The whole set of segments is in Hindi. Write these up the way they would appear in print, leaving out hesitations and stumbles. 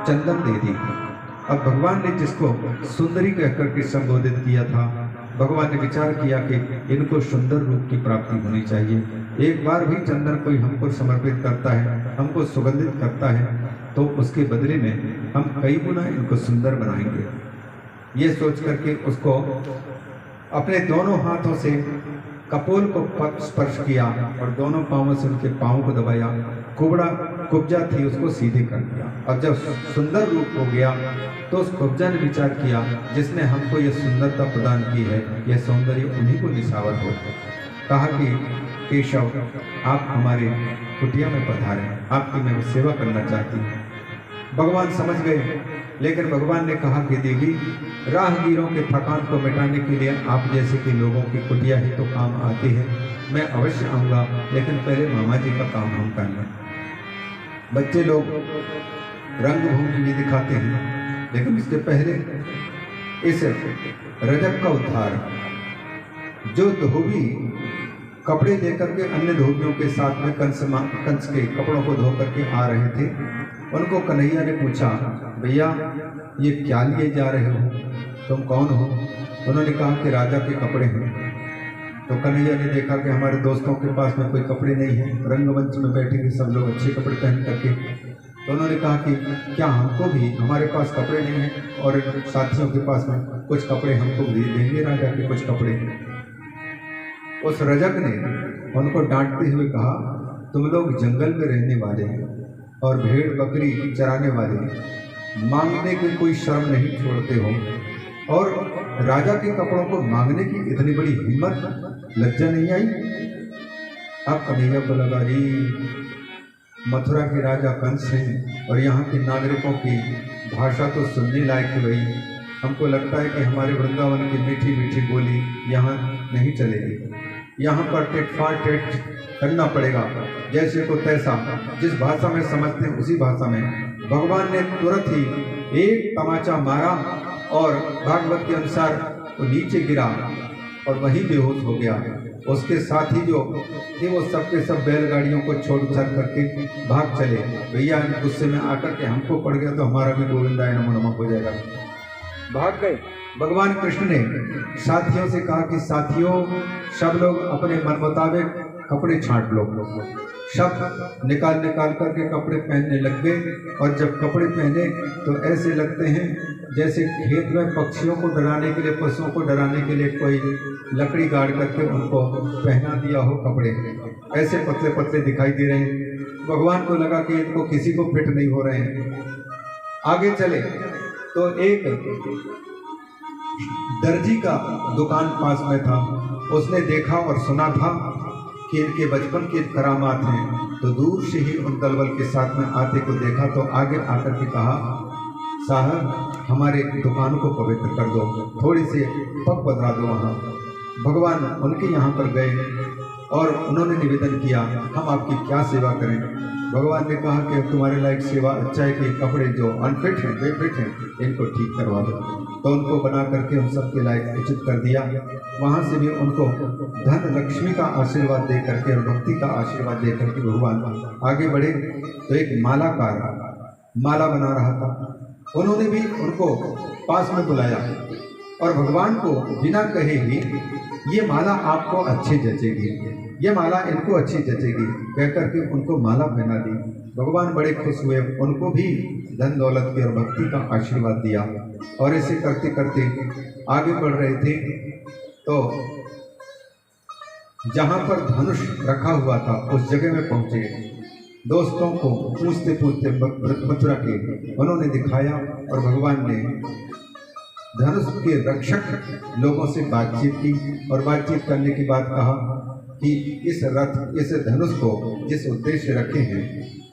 चंदन दे दी। अब भगवान ने जिसको सुंदरी कहकर के संबोधित किया था, भगवान ने विचार किया कि इनको सुंदर रूप की प्राप्ति होनी चाहिए। एक बार भी चंदन कोई हमको समर्पित करता है, हमको सुगंधित करता है, तो उसके बदले में हम कई गुना इनको सुंदर बनाएंगे। ये सोच करके उसको अपने दोनों हाथों से कपोल को स्पर्श किया और दोनों पांवों से उनके पांवों को दबाया। कुब्जा थी उसको सीधे कर दिया। और जब सुंदर रूप हो गया तो उस कुब्जा ने विचार किया, जिसने हमको ये सुंदरता प्रदान की है, यह सौंदर्य उन्हीं को निछावर हो। कहा कि केशव, आप हमारे कुटिया में पधारे, आपकी मैं सेवा करना चाहती हूँ। भगवान समझ गए, लेकिन भगवान ने कहा कि देवी, राहगीरों के थकान को मिटाने के लिए आप जैसे कि लोगों की कुटिया ही तो काम आती है। मैं अवश्य आऊँगा, लेकिन पहले मामा जी का काम हम कर लें। बच्चे लोग रंगभूमि भी दिखाते हैं, लेकिन इसके पहले इस रजक का उद्धार, जो धोबी कपड़े लेकर के अन्य धोबियों के साथ में कंस के कपड़ों को धो करके आ रहे थे, उनको कन्हैया ने पूछा, भैया ये क्या लिए जा रहे हो, तुम कौन हो? उन्होंने कहा कि राजा के कपड़े हैं। तो कन्हैया ने देखा कि हमारे दोस्तों के पास में कोई कपड़े नहीं है, रंगमंच में बैठेंगे सब लोग अच्छे कपड़े पहन करके। तो उन्होंने कहा कि क्या हमको भी, हमारे पास कपड़े नहीं हैं और साथियों के पास में कुछ कपड़े हमको भी देंगे, राजा के कुछ कपड़े। उस रजक ने उनको डांटते हुए कहा, तुम लोग जंगल में रहने वाले हैं और भेड़ बकरी चराने वाले हैं, मांगने की कोई शर्म नहीं छोड़ते हो, और राजा के कपड़ों को मांगने की इतनी बड़ी हिम्मत, लज्जा नहीं आई? अब कन्हैया को लगा, मथुरा के राजा कंस हैं और यहाँ के नागरिकों की भाषा तो सुनने लायक है भाई। हमको लगता है कि हमारे वृंदावन की मीठी मीठी बोली यहाँ नहीं चलेगी, यहाँ पर टेटफाट टेट करना पड़ेगा, जैसे को तैसा, जिस भाषा में समझते हैं उसी भाषा में। भगवान ने तुरंत ही एक तमाचा मारा और भागवत के अनुसार वो नीचे गिरा और वहीं बेहोश हो गया। उसके साथ ही जो थे वो सबके सब बैलगाड़ियों को छोड़ छाड़ करके भाग चले। भैया गुस्से में आकर के हमको पड़ गया तो हमारा भी गोविंदाय नमो नमः हो जाएगा, भाग गए। भगवान कृष्ण ने साथियों से कहा कि साथियों, सब लोग अपने मन मुताबिक कपड़े छांट लो। सब निकाल करके कपड़े पहनने लग गए, और जब कपड़े पहने तो ऐसे लगते हैं जैसे खेत में पक्षियों को डराने के लिए, पशुओं को डराने के लिए कोई लकड़ी गाड़ करके उनको पहना दिया हो कपड़े, ऐसे पतले पतले दिखाई दे रहे हैं। भगवान को लगा कि इनको किसी को फिट नहीं हो रहे हैं। आगे चले तो एक दर्जी का दुकान पास में था, उसने देखा और सुना था कि इनके बचपन की करामात हैं, तो दूर से ही उन दलबल के साथ में आते को देखा तो आगे आकर के कहा, साहब हमारे दुकान को पवित्र कर दो, थोड़ी सी पग बदला दो वहाँ। भगवान उनके यहाँ पर गए और उन्होंने निवेदन किया, हम आपकी क्या सेवा करें? भगवान ने कहा कि तुम्हारे लायक सेवा अच्छा है कि कपड़े जो अनफिट हैं, बेफिट हैं, इनको ठीक करवा दो। तो उनको बना करके उन सबके लायक उचित कर दिया। वहाँ से भी उनको धन लक्ष्मी का आशीर्वाद दे करके और भक्ति का आशीर्वाद दे करके भगवान आगे बढ़े। तो एक मालाकार माला बना रहा था, उन्होंने भी उनको पास में बुलाया और भगवान को बिना कहे ही, ये माला आपको अच्छी जचेगी, ये माला इनको अच्छी जचेगी, कहकर के उनको माला पहना दी। भगवान बड़े खुश हुए, उनको भी धन दौलत की और भक्ति का आशीर्वाद दिया। और ऐसे करते करते आगे बढ़ रहे थे तो जहाँ पर धनुष रखा हुआ था उस जगह में पहुँचे। दोस्तों को पूछते पूछते मथुरा के उन्होंने दिखाया और भगवान ने धनुष के रक्षक लोगों से बातचीत की और बातचीत करने के बाद कहा कि इस रथ, इस धनुष को जिस उद्देश्य रखे हैं,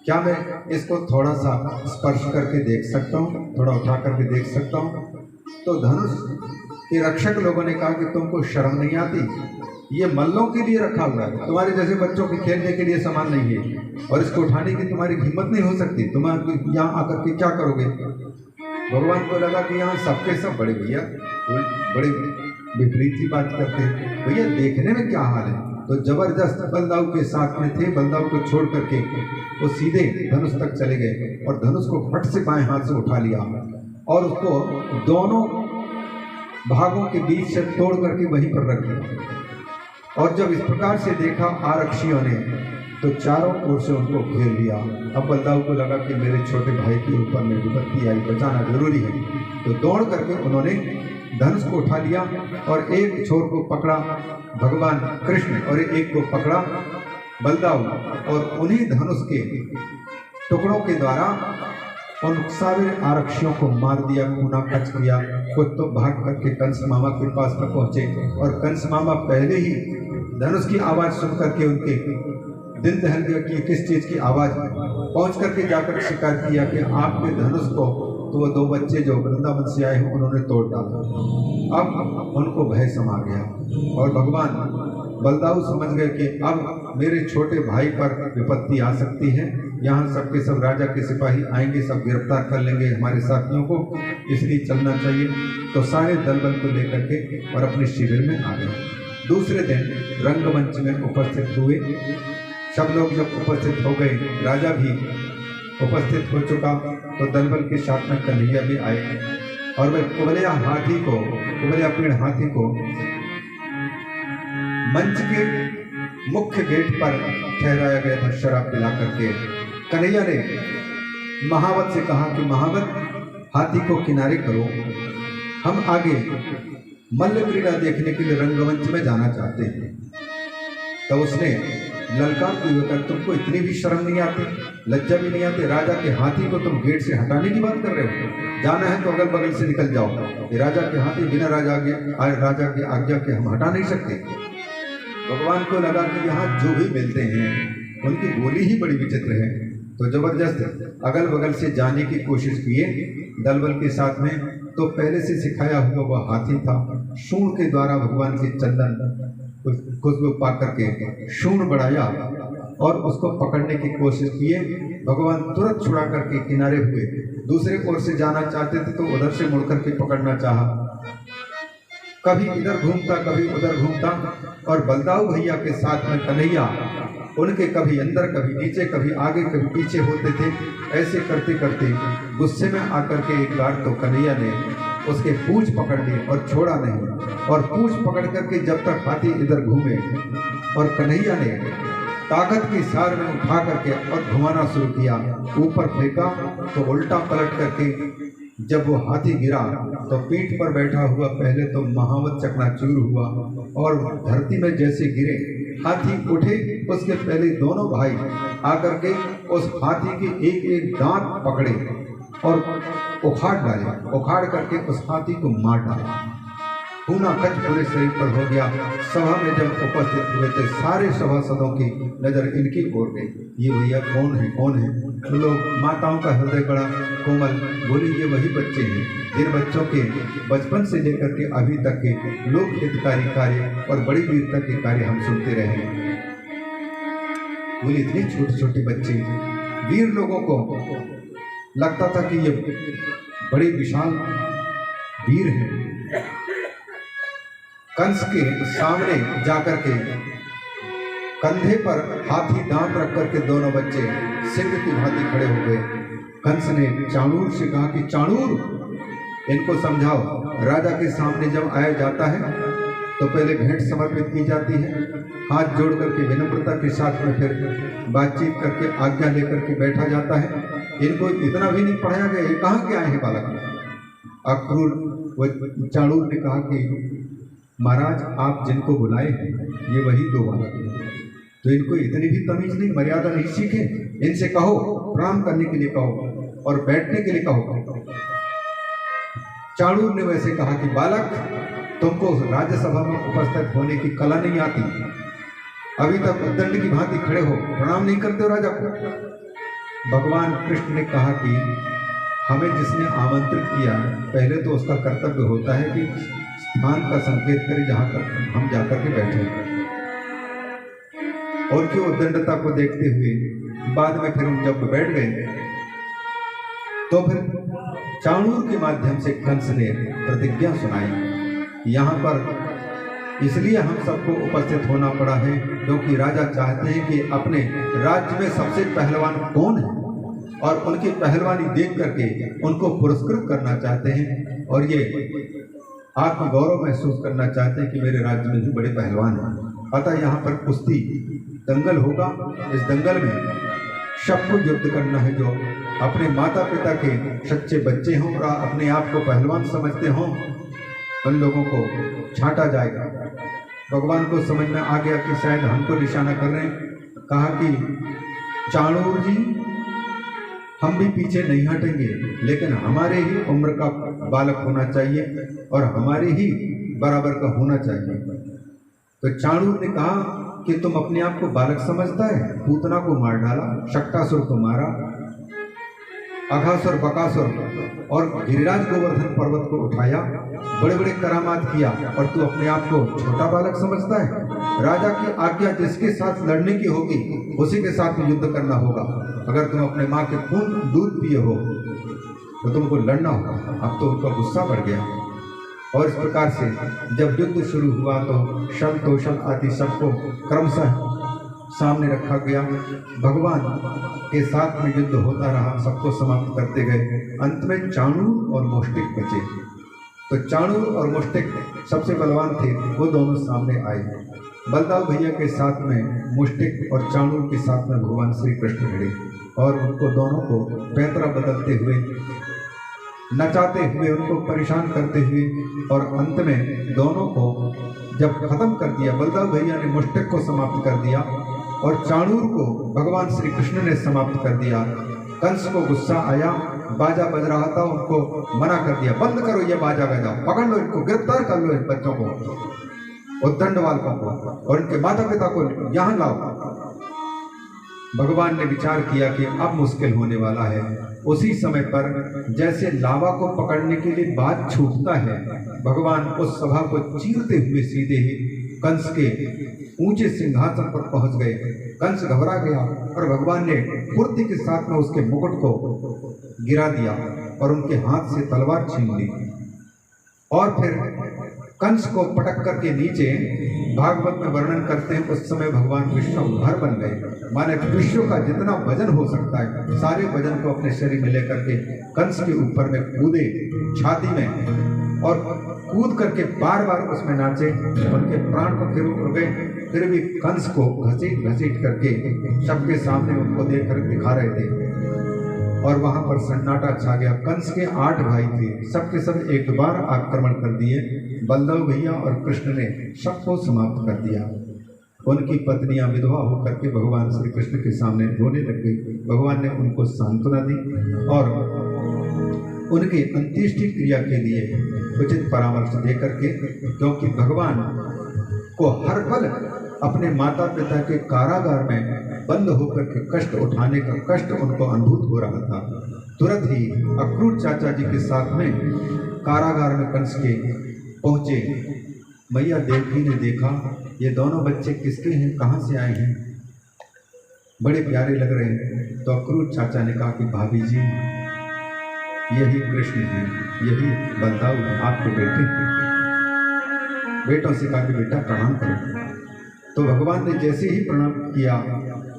क्या मैं इसको थोड़ा सा स्पर्श करके देख सकता हूँ, थोड़ा उठा करके देख सकता हूँ? तो धनुष के रक्षक लोगों ने कहा कि तुमको शर्म नहीं आती? ये मल्लों के लिए रखा हुआ है, तुम्हारे जैसे बच्चों के खेलने के लिए सामान नहीं है, और इसको उठाने की तुम्हारी हिम्मत नहीं हो सकती, तुम यहाँ आकर के क्या करोगे? भगवान को लगा कि यहाँ सबके सब बड़े भैया बड़े विपरीत ही बात करते हैं, भैया देखने में क्या हाल है। तो जबरदस्त बलदाऊ के साथ में थे, बलदाऊ को छोड़ करके वो सीधे धनुष तक चले गए और धनुष को फट से बाएं हाथ से उठा लिया और उसको दोनों भागों के बीच से तोड़ करके वहीं पर रख दिया। और जब इस प्रकार से देखा आरक्षियों ने तो चारों ओर से उनको घेर लिया। अब बलदाऊ को लगा कि मेरे छोटे भाई के ऊपर में विपत्ति आई, बचाना जरूरी है। तो दौड़ करके उन्होंने धनुष को उठा लिया और एक छोर को पकड़ा भगवान कृष्ण और एक को पकड़ा बलदाऊ और उन्हीं धनुष के टुकड़ों के द्वारा उन सारे आरक्षियों को मार दिया, खूना खच किया। कुछ तो भाग करके कंस मामा के पास में पहुंचे और कंस मामा पहले ही धनुष की आवाज सुन करके उनके दिल दहल गया कि किस चीज की आवाज है। पहुंच करके जाकर शिकायत किया कि आपके धनुष को तो वो दो बच्चे जो वृंदावन से आए हैं उन्होंने तोड़ डाला। अब उनको भय समा गया और भगवान बलदाऊ समझ गए कि अब मेरे छोटे भाई पर विपत्ति आ सकती है, यहाँ सबके सब राजा के सिपाही आएंगे, सब गिरफ्तार कर लेंगे हमारे साथियों को, इसलिए चलना चाहिए। तो सारे दल बल को लेकर के और अपने शिविर में आ गए। दूसरे दिन रंगमंच में उपस्थित हुए। सब लोग जब उपस्थित हो गए, राजा भी उपस्थित हो चुका, तो दलबल के साथ में कन्हैया भी आए और वह कुबलिया पेड़ हाथी को मंच के मुख्य गेट पर ठहराया गया था शराब पिला करके। कन्हैया ने महावत से कहा कि महावत हाथी को किनारे करो, हम आगे मल्ल क्रीड़ा देखने के लिए रंगमंच में जाना चाहते हैं। तो उसने ललकार को युवा कर, तुमको इतनी भी शर्म नहीं आती, लज्जा भी नहीं आती, राजा के हाथी को तुम गेट से हटाने की बात कर रहे हो? जाना है तो अगल बगल से निकल जाओ, ये राजा के हाथी बिना राजा के आज्ञा के हम हटा नहीं सकते। भगवान को लगा कि यहाँ जो भी मिलते हैं उनकी बोली ही बड़ी विचित्र है, तो जबरदस्त अगल बगल से जाने की कोशिश किए दलबल के साथ में। तो पहले से सिखाया हुआ वह हाथी था, शूण के द्वारा भगवान के चंदन खुशबू पा करके शूण बढ़ाया और उसको पकड़ने की कोशिश किए। भगवान तुरंत छुड़ा करके किनारे हुए, दूसरे ओर से जाना चाहते थे तो उधर से मुड़ करके पकड़ना चाहा, कभी इधर घूमता कभी उधर घूमता। और बलदाऊ भैया के साथ में कन्हैया उनके कभी अंदर कभी नीचे कभी आगे कभी पीछे होते थे। ऐसे करते करते गुस्से में आकर के एक बार तो कन्हैया ने उसके पूंछ पकड़ ली और छोड़ा नहीं, और पूंछ पकड़ करके जब तक हाथी इधर घूमे और कन्हैया ने ताकत की सार में उठा करके और घुमाना शुरू किया, ऊपर फेंका तो उल्टा पलट करके जब वो हाथी गिरा तो पीठ पर बैठा हुआ पहले तो महावत चकनाचूर हुआ और धरती में जैसे गिरे हाथी उठे, उसके पहले दोनों भाई आकर के उस हाथी के एक एक दांत पकड़े और उखाड़ डाले, उखाड़ करके उस हाथी को मार डाला। खूना खच पूरे शरीर पर हो गया। सभा में जब उपस्थित हुए थे सारे सभासदों की नजर इनकी ओर गई, ये भैया कौन है कौन है? तो लोग माताओं का हृदय बड़ा कोमल बोले, ये वही बच्चे हैं जिन बच्चों के बचपन से लेकर के अभी तक के लोक हितकारी कार्य और बड़ी वीरता के कार्य हम सुनते रहे हैं। बोले इतने छोटे छोटे बच्चे, वीर लोगों को लगता था कि ये बड़े विशाल वीर हैं। कंस के सामने जाकर के कंधे पर हाथी दांत रख करके दोनों बच्चे सिंह की भांति खड़े हो गए। कंस ने चाणूर से कहा कि चाणूर इनको समझाओ, राजा के सामने जब आया जाता है तो पहले भेंट समर्पित की जाती है, हाथ जोड़ करके विनम्रता के साथ में फिर बातचीत करके आज्ञा लेकर के बैठा जाता है। इनको इतना भी नहीं पढ़ाया गया, ये कहाँ के आए हैं बालक? अक्रूर चाणूर ने कहा कि महाराज आप जिनको बुलाए हैं ये वही दो बालक हैं, तो इनको इतनी भी तमीज नहीं, मर्यादा नहीं सीखे, इनसे कहो प्रणाम करने के लिए कहो और बैठने के लिए कहो। चाणूर ने वैसे कहा कि बालक तुमको राज्यसभा में उपस्थित होने की कला नहीं आती, अभी तक उद्दंड की भांति खड़े हो, प्रणाम नहीं करते हो राजा को। भगवान कृष्ण ने कहा कि हमें जिसने आमंत्रित किया पहले तो उसका कर्तव्य होता है कि स्थान का संकेत करें जहां तक हम जाकर के बैठे, और क्यों उद्दंडता को देखते हुए बाद में फिर हम जब बैठ गए तो फिर चाणूर के माध्यम से कंस ने प्रतिज्ञा सुनाई, यहाँ पर इसलिए हम सबको उपस्थित होना पड़ा है, क्योंकि राजा चाहते हैं कि अपने राज्य में सबसे पहलवान कौन है और उनकी पहलवानी देख करके उनको पुरस्कृत करना चाहते हैं और ये आत्मगौरव महसूस करना चाहते हैं कि मेरे राज्य में भी बड़े पहलवान हैं। अतः यहाँ पर कुश्ती दंगल होगा। इस दंगल में सबको युद्ध करना है, जो अपने माता पिता के सच्चे बच्चे हों और अपने आप को पहलवान समझते हों, उन लोगों को छांटा जाएगा। भगवान को समझ में आ गया कि शायद हमको निशाना कर रहे हैं। कहा कि चाणूर जी, हम भी पीछे नहीं हटेंगे, लेकिन हमारे ही उम्र का बालक होना चाहिए और हमारे ही बराबर का होना चाहिए। तो चाणूर ने कहा कि तुम अपने आप को बालक समझता है? पूतना को मार डाला, शक्टासुर को मारा, अघासुर बकासुर और गिरिराज गोवर्धन पर्वत को उठाया, बड़े बड़े करामात किया, और तू अपने आप को छोटा बालक समझता है? राजा की आज्ञा जिसके साथ लड़ने की होगी उसी के साथ युद्ध करना होगा। अगर तुम अपने माँ के खून दूध पिए हो तो तुमको लड़ना होगा। अब तो उनका गुस्सा बढ़ गया और इस प्रकार से जब युद्ध शुरू हुआ तो शल तोषल आदि सबको क्रमशः सामने रखा गया। भगवान के साथ में युद्ध होता रहा, सबको समाप्त करते गए। अंत में चाणूर और मुष्टिक बचे। तो चाणूर और मुष्टिक सबसे बलवान थे, वो दोनों सामने आए। बलदाव भैया के साथ में मुष्टिक और चाणूर के साथ में भगवान श्री कृष्ण भिड़े और उनको दोनों को पैतरा बदलते हुए, नचाते हुए, उनको परेशान करते हुए, और अंत में दोनों को जब खत्म कर दिया, बलदाव भैया ने मुष्टिक को समाप्त कर दिया और चाणूर को भगवान श्री कृष्ण ने समाप्त कर दिया। कंस को गुस्सा आया, बाजा बज रहा था, उनको मना कर दिया, बंद करो ये बाजा बजा, पकड़ लो इनको, गिरफ्तार कर लो इन बच्चों को, उद्दंडवालकों को, और इनके माता पिता को यहाँ लाओ। भगवान ने विचार किया कि अब मुश्किल होने वाला है। उसी समय पर जैसे लावा को पकड़ने के लिए बाज छूटता है, भगवान उस सभा को चीरते हुए सीधे ही कंस के ऊंचे सिंहासन पर पहुंच गए। कंस घबरा गया और भगवान ने फुर्ती के साथ में उसके मुकुट को गिरा दिया और उनके हाथ से तलवार छीन ली और फिर कंस को पटक करके नीचे, भागवत में वर्णन करते हैं, उस समय भगवान विश्वभर बन गए। माने विश्व का जितना वजन हो सकता है सारे वजन को अपने शरीर में लेकर के कंस के ऊपर में कूदे, छाती में, और कूद करके बार बार उसमें नाचे। उनके प्राण पखेरु उड़ गए, फिर भी कंस को घसीट घसीट करके सबके सामने उनको देख कर दिखा रहे थे और वहां पर सन्नाटा छा गया। कंस के 8 भाई थे, सबके सब एक बार आक्रमण कर दिए। बलदेव भैया और कृष्ण ने सबको समाप्त कर दिया। उनकी पत्नियां विधवा होकर के भगवान श्री कृष्ण के सामने रोने लग गई। भगवान ने उनको सांत्वना दी और उनके अंत्येष्टि क्रिया के लिए उचित परामर्श देकर के, क्योंकि भगवान को हर पल अपने माता पिता के कारागार में बंद होकर के कष्ट उठाने का कष्ट उनको अनुभूत हो रहा था। तुरंत ही अक्रूर चाचा जी के साथ में कारागार में कंस के पहुँचे। मैया देवकी ने देखा ये दोनों बच्चे किसके हैं, कहाँ से आए हैं, बड़े प्यारे लग रहे हैं। तो अक्रूर चाचा ने कहा कि भाभी जी यही कृष्ण हैं, यही बलदाऊ हैं, आपके बेटे हैं। बेटों से कहा कि बेटा प्रणाम करो। तो भगवान ने जैसे ही प्रणाम किया,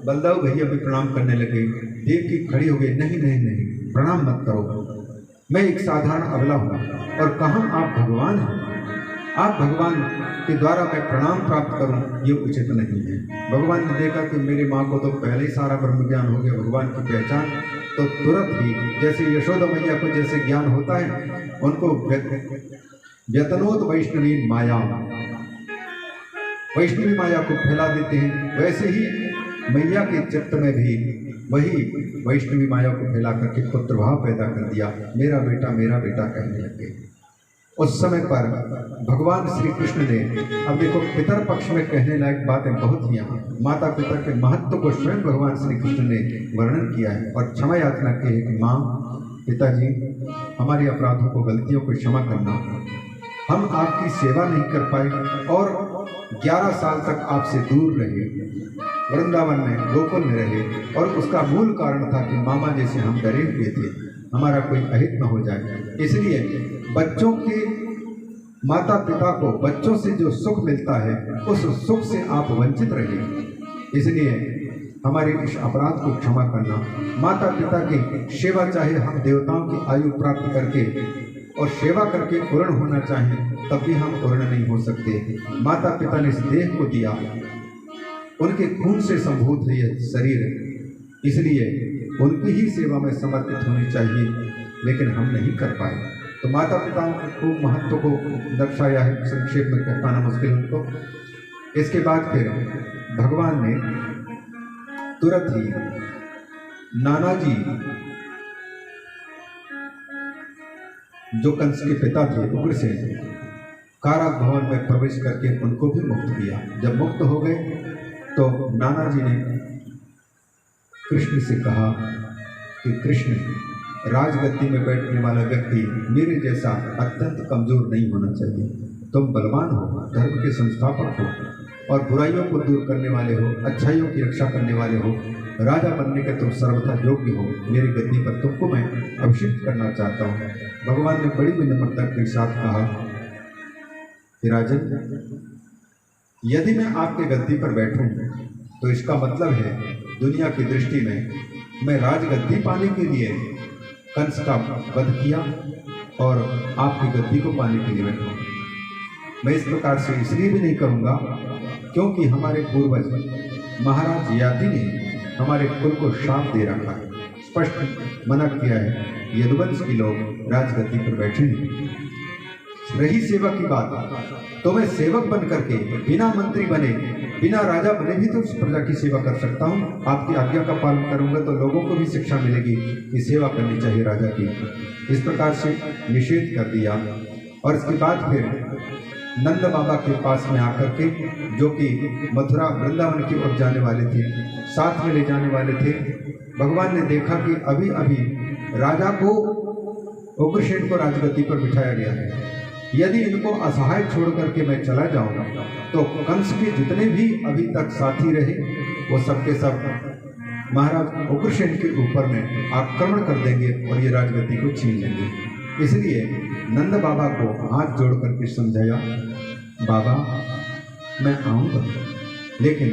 बलदाऊ भैया भी प्रणाम करने लगे। देवकी खड़ी हो गई, नहीं नहीं नहीं, प्रणाम मत करो, मैं एक साधारण अबला हूँ और कहाँ आप भगवान हैं, आप भगवान के द्वारा मैं प्रणाम प्राप्त करूं, ये उचित नहीं है। भगवान ने देखा कि मेरी माँ को तो पहले ही सारा ब्रह्म ज्ञान हो गया, भगवान की पहचान, तो तुरंत ही जैसे यशोदा मैया को जैसे ज्ञान होता है, उनको व्यतनोत वैष्णवी माया, वैष्णवी माया को फैला देते हैं। वैसे ही मैया के चित्त में भी वही वैष्णवी माया को फैला करके पुत्र भाव पैदा कर दिया। मेरा बेटा कहने लगे। उस समय पर भगवान श्री कृष्ण ने, अब देखो पितर पक्ष में कहने लायक बातें बहुत ही हैं। माता पिता के महत्व को स्वयं भगवान श्री कृष्ण ने वर्णन किया है और क्षमा याचना की है कि माँ पिताजी हमारे अपराधों को, गलतियों को क्षमा करना। हम आपकी सेवा नहीं कर पाए और 11 साल तक आपसे दूर रहे, वृंदावन में, गोकुल में रहे, और उसका मूल कारण था कि मामा जैसे हम डरे हुए थे, हमारा कोई अहित न हो जाए। इसलिए बच्चों के माता पिता को बच्चों से जो सुख मिलता है उस सुख से आप वंचित रहिए। इसलिए हमारे इस अपराध को क्षमा करना। माता पिता की सेवा, चाहे हम देवताओं की आयु प्राप्त करके और सेवा करके पूर्ण होना चाहें तब भी हम पूर्ण नहीं हो सकते। माता पिता ने इस देह को दिया, उनके खून से संभूत है यह शरीर, इसलिए उनकी ही सेवा में समर्पित होनी चाहिए, लेकिन हम नहीं कर पाए। तो माता पिताओं को महत्व को दर्शाया है, संक्षेप में कह पाना मुश्किल उनको। इसके बाद फिर भगवान ने तुरंत ही नाना जी, जो कंस के पिता थे उग्रसेन, काराग भवन में प्रवेश करके उनको भी मुक्त किया। जब मुक्त हो गए तो नाना जी ने कृष्ण से कहा कि कृष्ण, राजगद्दी में बैठने वाला व्यक्ति मेरे जैसा अत्यंत कमजोर नहीं होना चाहिए। तुम बलवान हो, धर्म के संस्थापक हो और बुराइयों को दूर करने वाले हो, अच्छाइयों की रक्षा करने वाले हो, राजा बनने के तुम सर्वथा योग्य हो। मेरी गद्दी पर तुमको मैं अभिषिक्त करना चाहता हूँ। भगवान ने बड़ी विनम्रता के साथ कहा कि राजन, यदि मैं आपके गद्दी पर बैठूं तो इसका मतलब है दुनिया की दृष्टि में मैं राजगद्दी पाने के लिए कंस का वध किया और आपकी गद्दी को पाने के लिए बैठा। मैं इस प्रकार से इसलिए भी नहीं करूँगा क्योंकि हमारे पूर्वज महाराज यादि ने हमारे कुल को शाप दे रखा है, स्पष्ट मना किया है, यदुवंश के लोग राजगद्दी पर बैठे नहीं। रही सेवा की बात, तो मैं सेवक बन करके बिना मंत्री बने, बिना राजा बने भी तो उस प्रजा की सेवा कर सकता हूँ। आपकी आज्ञा का पालन करूंगा तो लोगों को भी शिक्षा मिलेगी कि सेवा करनी चाहिए राजा की। इस प्रकार से निषेध कर दिया। और इसके बाद फिर नंद बाबा के पास में आकर के, जो कि मथुरा वृंदावन की ओर जाने वाले थे, साथ में ले जाने वाले थे, भगवान ने देखा कि अभी अभी राजा को, उग्रसेन को राजगद्दी पर बिठाया गया है। यदि इनको असहाय छोड़ करके मैं चला जाऊंगा तो कंस के जितने भी अभी तक साथी रहे वो सब के सब महाराज उग्रसेन के ऊपर में आक्रमण कर देंगे और ये राजगद्दी को छीन लेंगे। इसलिए नंद बाबा को हाथ जोड़ करके समझाया, बाबा मैं आऊँगा, लेकिन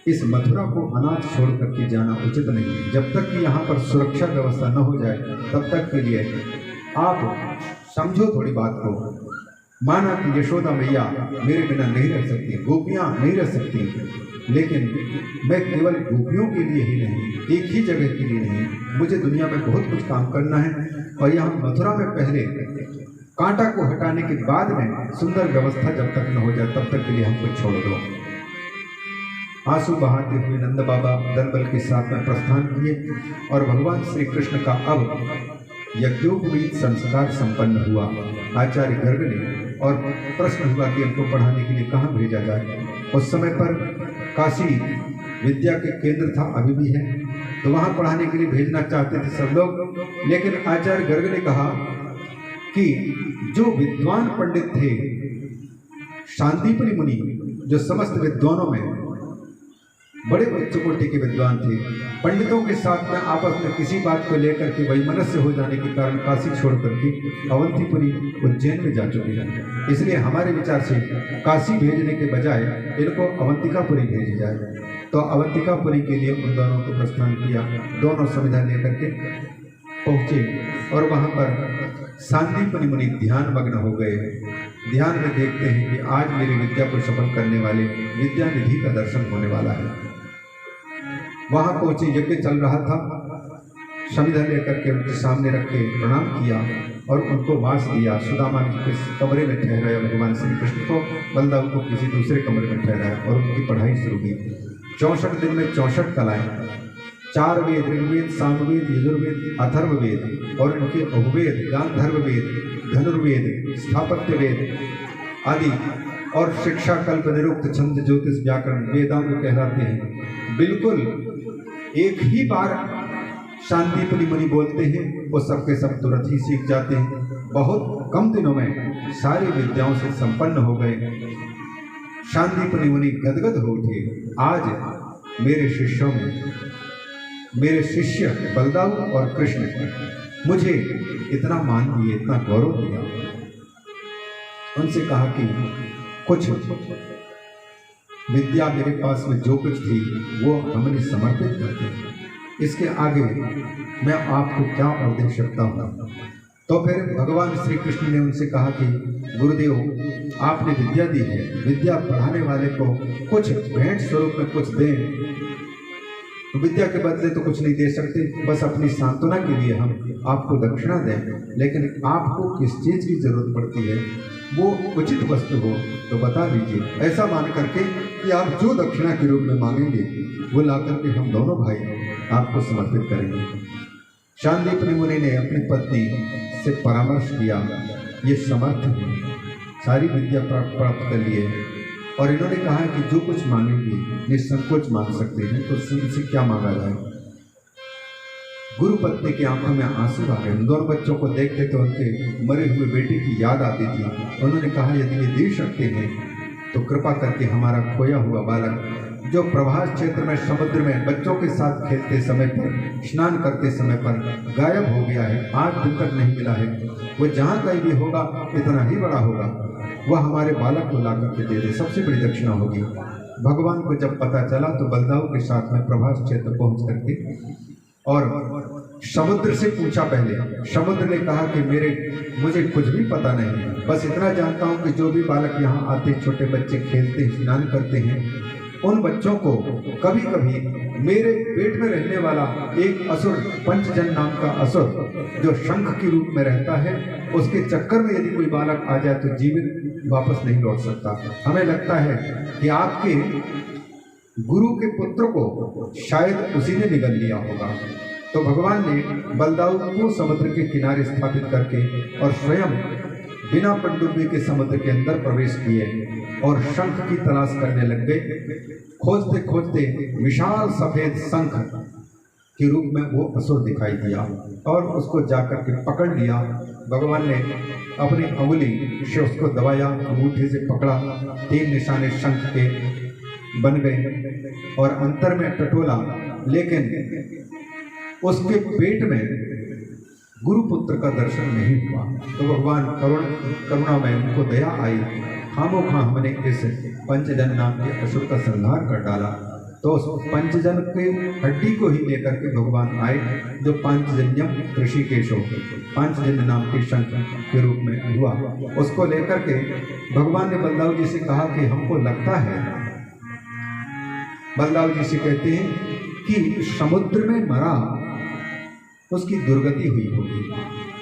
इस मथुरा को अनाथ छोड़ करके जाना उचित नहीं है। जब तक कि यहाँ पर सुरक्षा व्यवस्था न हो जाए तब तक के लिए आप समझो थोड़ी बात को। माना कि यशोदा मैया मेरे बिना नहीं रह सकती, गोपियाँ नहीं रह सकती, लेकिन मैं केवल गोपियों के लिए ही नहीं, एक ही जगह के लिए नहीं, मुझे दुनिया में बहुत कुछ काम करना है। और यहाँ मथुरा में पहले कांटा को हटाने के बाद में सुंदर व्यवस्था जब तक न हो जाए तब तक के लिए हमको छोड़ दो। आंसू बहाते हुए नंद बाबा दल बल के साथ में प्रस्थान किए और भगवान श्री कृष्ण का अब यज्ञोपवीत संस्कार संपन्न हुआ। आचार्य गर्ग ने और प्रश्न हुआ कि इनको पढ़ाने के लिए कहाँ भेजा जाए। उस समय पर काशी विद्या के केंद्र था, अभी भी है, तो वहाँ पढ़ाने के लिए भेजना चाहते थे सब लोग। लेकिन आचार्य गर्ग ने कहा कि जो विद्वान पंडित थे, शांतिपुरी मुनि, जो समस्त विद्वानों में बड़े उच्च कोटि के विद्वान थे, पंडितों के साथ में आपस में किसी बात को लेकर के वैमनस्य हो जाने के कारण काशी छोड़ करके अवंतीपुरी उज्जैन में जा चुके हैं। इसलिए हमारे विचार से काशी भेजने के बजाय इनको अवंतिकापुरी भेजी जाए। तो अवंतिकापुरी के लिए उन दोनों को प्रस्थान किया। दोनों संविधा लेकर के पहुँचे और वहाँ पर शांतिपुरी मुनि ध्यान मग्न हो गए। ध्यान में देखते हैं कि आज मेरी विद्या को सफल करने वाले विद्या निधि का दर्शन होने वाला है। वहां पहुंचे, यज्ञ चल रहा था, संविधा लेकर के उनके सामने रख के प्रणाम किया और उनको वास दिया। सुदामा के कमरे में ठहराया भगवान श्री कृष्ण को, बलदाऊ को किसी दूसरे कमरे में ठहराया और उनकी पढ़ाई शुरू की। 64 दिन में 64 कलाएं, 4 वेद, ऋग्वेद, सामवेद, यजुर्वेद, अथर्ववेद और इनके उपवेद, गांधर्व वेद, धनुर्वेद, स्थापत्य वेद आदि और शिक्षा, कल्प, निरुक्त, छंद, ज्योतिष, व्याकरण वेदांग कहलाते हैं। बिल्कुल एक ही बार शांतिपुरी मुनि बोलते हैं, वो सबके सब तुरंत ही सीख जाते हैं। बहुत कम दिनों में सारी विद्याओं से संपन्न हो गए। शांतिपुरी मुनि गदगद हो उठे। आज मेरे शिष्यों में, मेरे शिष्य बलदाऊ और कृष्ण मुझे इतना मान दिए, इतना गौरव दिया। उनसे कहा कि कुछ विद्या मेरे पास में जो कुछ थी वो हमने समर्पित कर दी, इसके आगे मैं आपको क्या और दे सकता हूँ। तो फिर भगवान श्री कृष्ण ने उनसे कहा कि गुरुदेव, आपने विद्या दी है, विद्या पढ़ाने वाले को कुछ भेंट स्वरूप में कुछ दें। तो विद्या के बदले तो कुछ नहीं दे सकते, बस अपनी सांत्वना के लिए हम आपको दक्षिणा दें, लेकिन आपको किस चीज़ की जरूरत पड़ती है, वो उचित वस्तु हो तो बता दीजिए, ऐसा मान करके कि आप जो दक्षिणा के रूप में मांगेंगे वो ला करके हम दोनों भाई आपको समर्पित करेंगे। शांतिपनि मुनि ने अपनी पत्नी से परामर्श किया, ये समर्थ है, सारी विद्या प्राप्त कर लिए, और इन्होंने कहा कि जो कुछ मांगेंगे निसंकोच मांग सकते हैं, तो इनसे क्या मांगा जाए। गुरु पत्नी की आंखों में आंसू आ गए। दोनों बच्चों को देखते तो उनके मरे हुए बेटे की याद आती थी। उन्होंने कहा, यदि ये दे सकते हैं तो कृपा करके हमारा खोया हुआ बालक जो प्रभास क्षेत्र में समुद्र में बच्चों के साथ खेलते समय पर, स्नान करते समय पर गायब हो गया है, 8 दिन तक नहीं मिला है, वो जहाँ कहीं भी होगा इतना ही बड़ा होगा, वह हमारे बालक को ला करके दे दे, सबसे बड़ी दक्षिणा होगी। भगवान को जब पता चला तो बलदाऊ के साथ में प्रभास क्षेत्र पहुँच करके और समुद्र से पूछा। पहले समुद्र ने कहा कि मुझे कुछ भी पता नहीं, बस इतना जानता हूँ कि जो भी बालक यहाँ आते, छोटे बच्चे खेलते स्नान करते हैं, उन बच्चों को कभी कभी मेरे पेट में रहने वाला एक असुर, पंचजन नाम का असुर जो शंख के रूप में रहता है, उसके चक्कर में यदि कोई बालक आ जाए तो जीवित वापस नहीं लौट सकता। हमें लगता है कि आपके गुरु के पुत्र को शायद उसी ने निगल लिया होगा। तो भगवान ने बलदाऊ को समुद्र के किनारे स्थापित करके और स्वयं बिना पनडुब्बी के समुद्र के अंदर प्रवेश किए और शंख की तलाश करने लग गए। खोजते खोजते विशाल सफेद शंख के रूप में वो असुर दिखाई दिया और उसको जाकर के पकड़ लिया। भगवान ने अपनी अंगुली से उसको दबाया, अंगूठे से पकड़ा, 3 निशाने शंख के बन गए और अंतर में टटोला, लेकिन उसके पेट में गुरुपुत्र का दर्शन नहीं हुआ। तो भगवान करुणा में उनको दया आई, खामोखा हमने इस पंचजन नाम के असुर का संहार कर डाला। तो उस पंचजन के हड्डी को ही लेकर के भगवान आए, जो पांचजन्यम ऋषिकेशो, पांचजन्य नाम के शंख के रूप में हुआ। उसको लेकर के भगवान ने बलदाऊ जी से कहा कि हमको लगता है, बलदाऊ जी से कहते हैं कि समुद्र में मरा उसकी दुर्गति हुई होगी,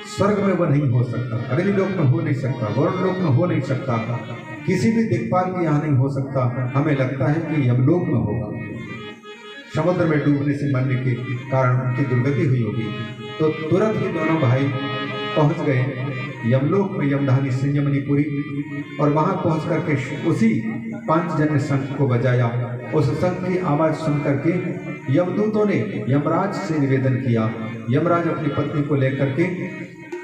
स्वर्ग में वह नहीं हो सकता, अग्निलोक में हो नहीं सकता, वरुण लोक में हो नहीं सकता, किसी भी दिक्पाल के यहाँ नहीं हो सकता। हमें लगता है कि यमलोक में होगा, समुद्र में डूबने से मरने के कारण उनकी दुर्गति हुई होगी। तो तुरंत ही दोनों भाई पहुंच गए यमलोक में, यमधानी संयमनीपुरी, और वहां पहुंच करके उसी पांचजन्य शंख को बजाया। उस शंख की आवाज सुन करके यमदूतों ने यमराज से निवेदन किया। यमराज अपनी पत्नी को लेकर के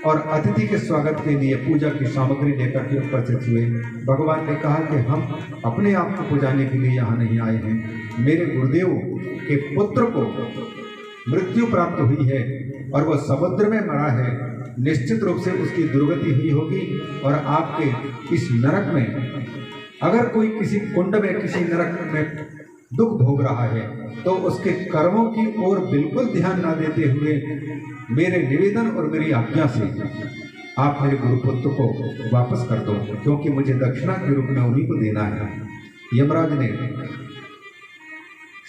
और अतिथि के स्वागत के लिए पूजा की सामग्री लेकर के उपस्थित हुए। भगवान ने कहा कि हम अपने आप को पुजाने के लिए यहाँ नहीं आए हैं, मेरे गुरुदेव के पुत्र को मृत्यु प्राप्त हुई है और वह समुद्र में मरा है, निश्चित रूप से उसकी दुर्गति हुई होगी। और आपके इस नरक में अगर कोई किसी कुंड में, किसी नरक में दुख भोग रहा है तो उसके कर्मों की ओर बिल्कुल ध्यान न देते हुए मेरे निवेदन और मेरी आज्ञा से आप मेरे गुरुपुत्र को वापस कर दो, क्योंकि मुझे दक्षिणा के रूप में उन्हीं को देना है। यमराज ने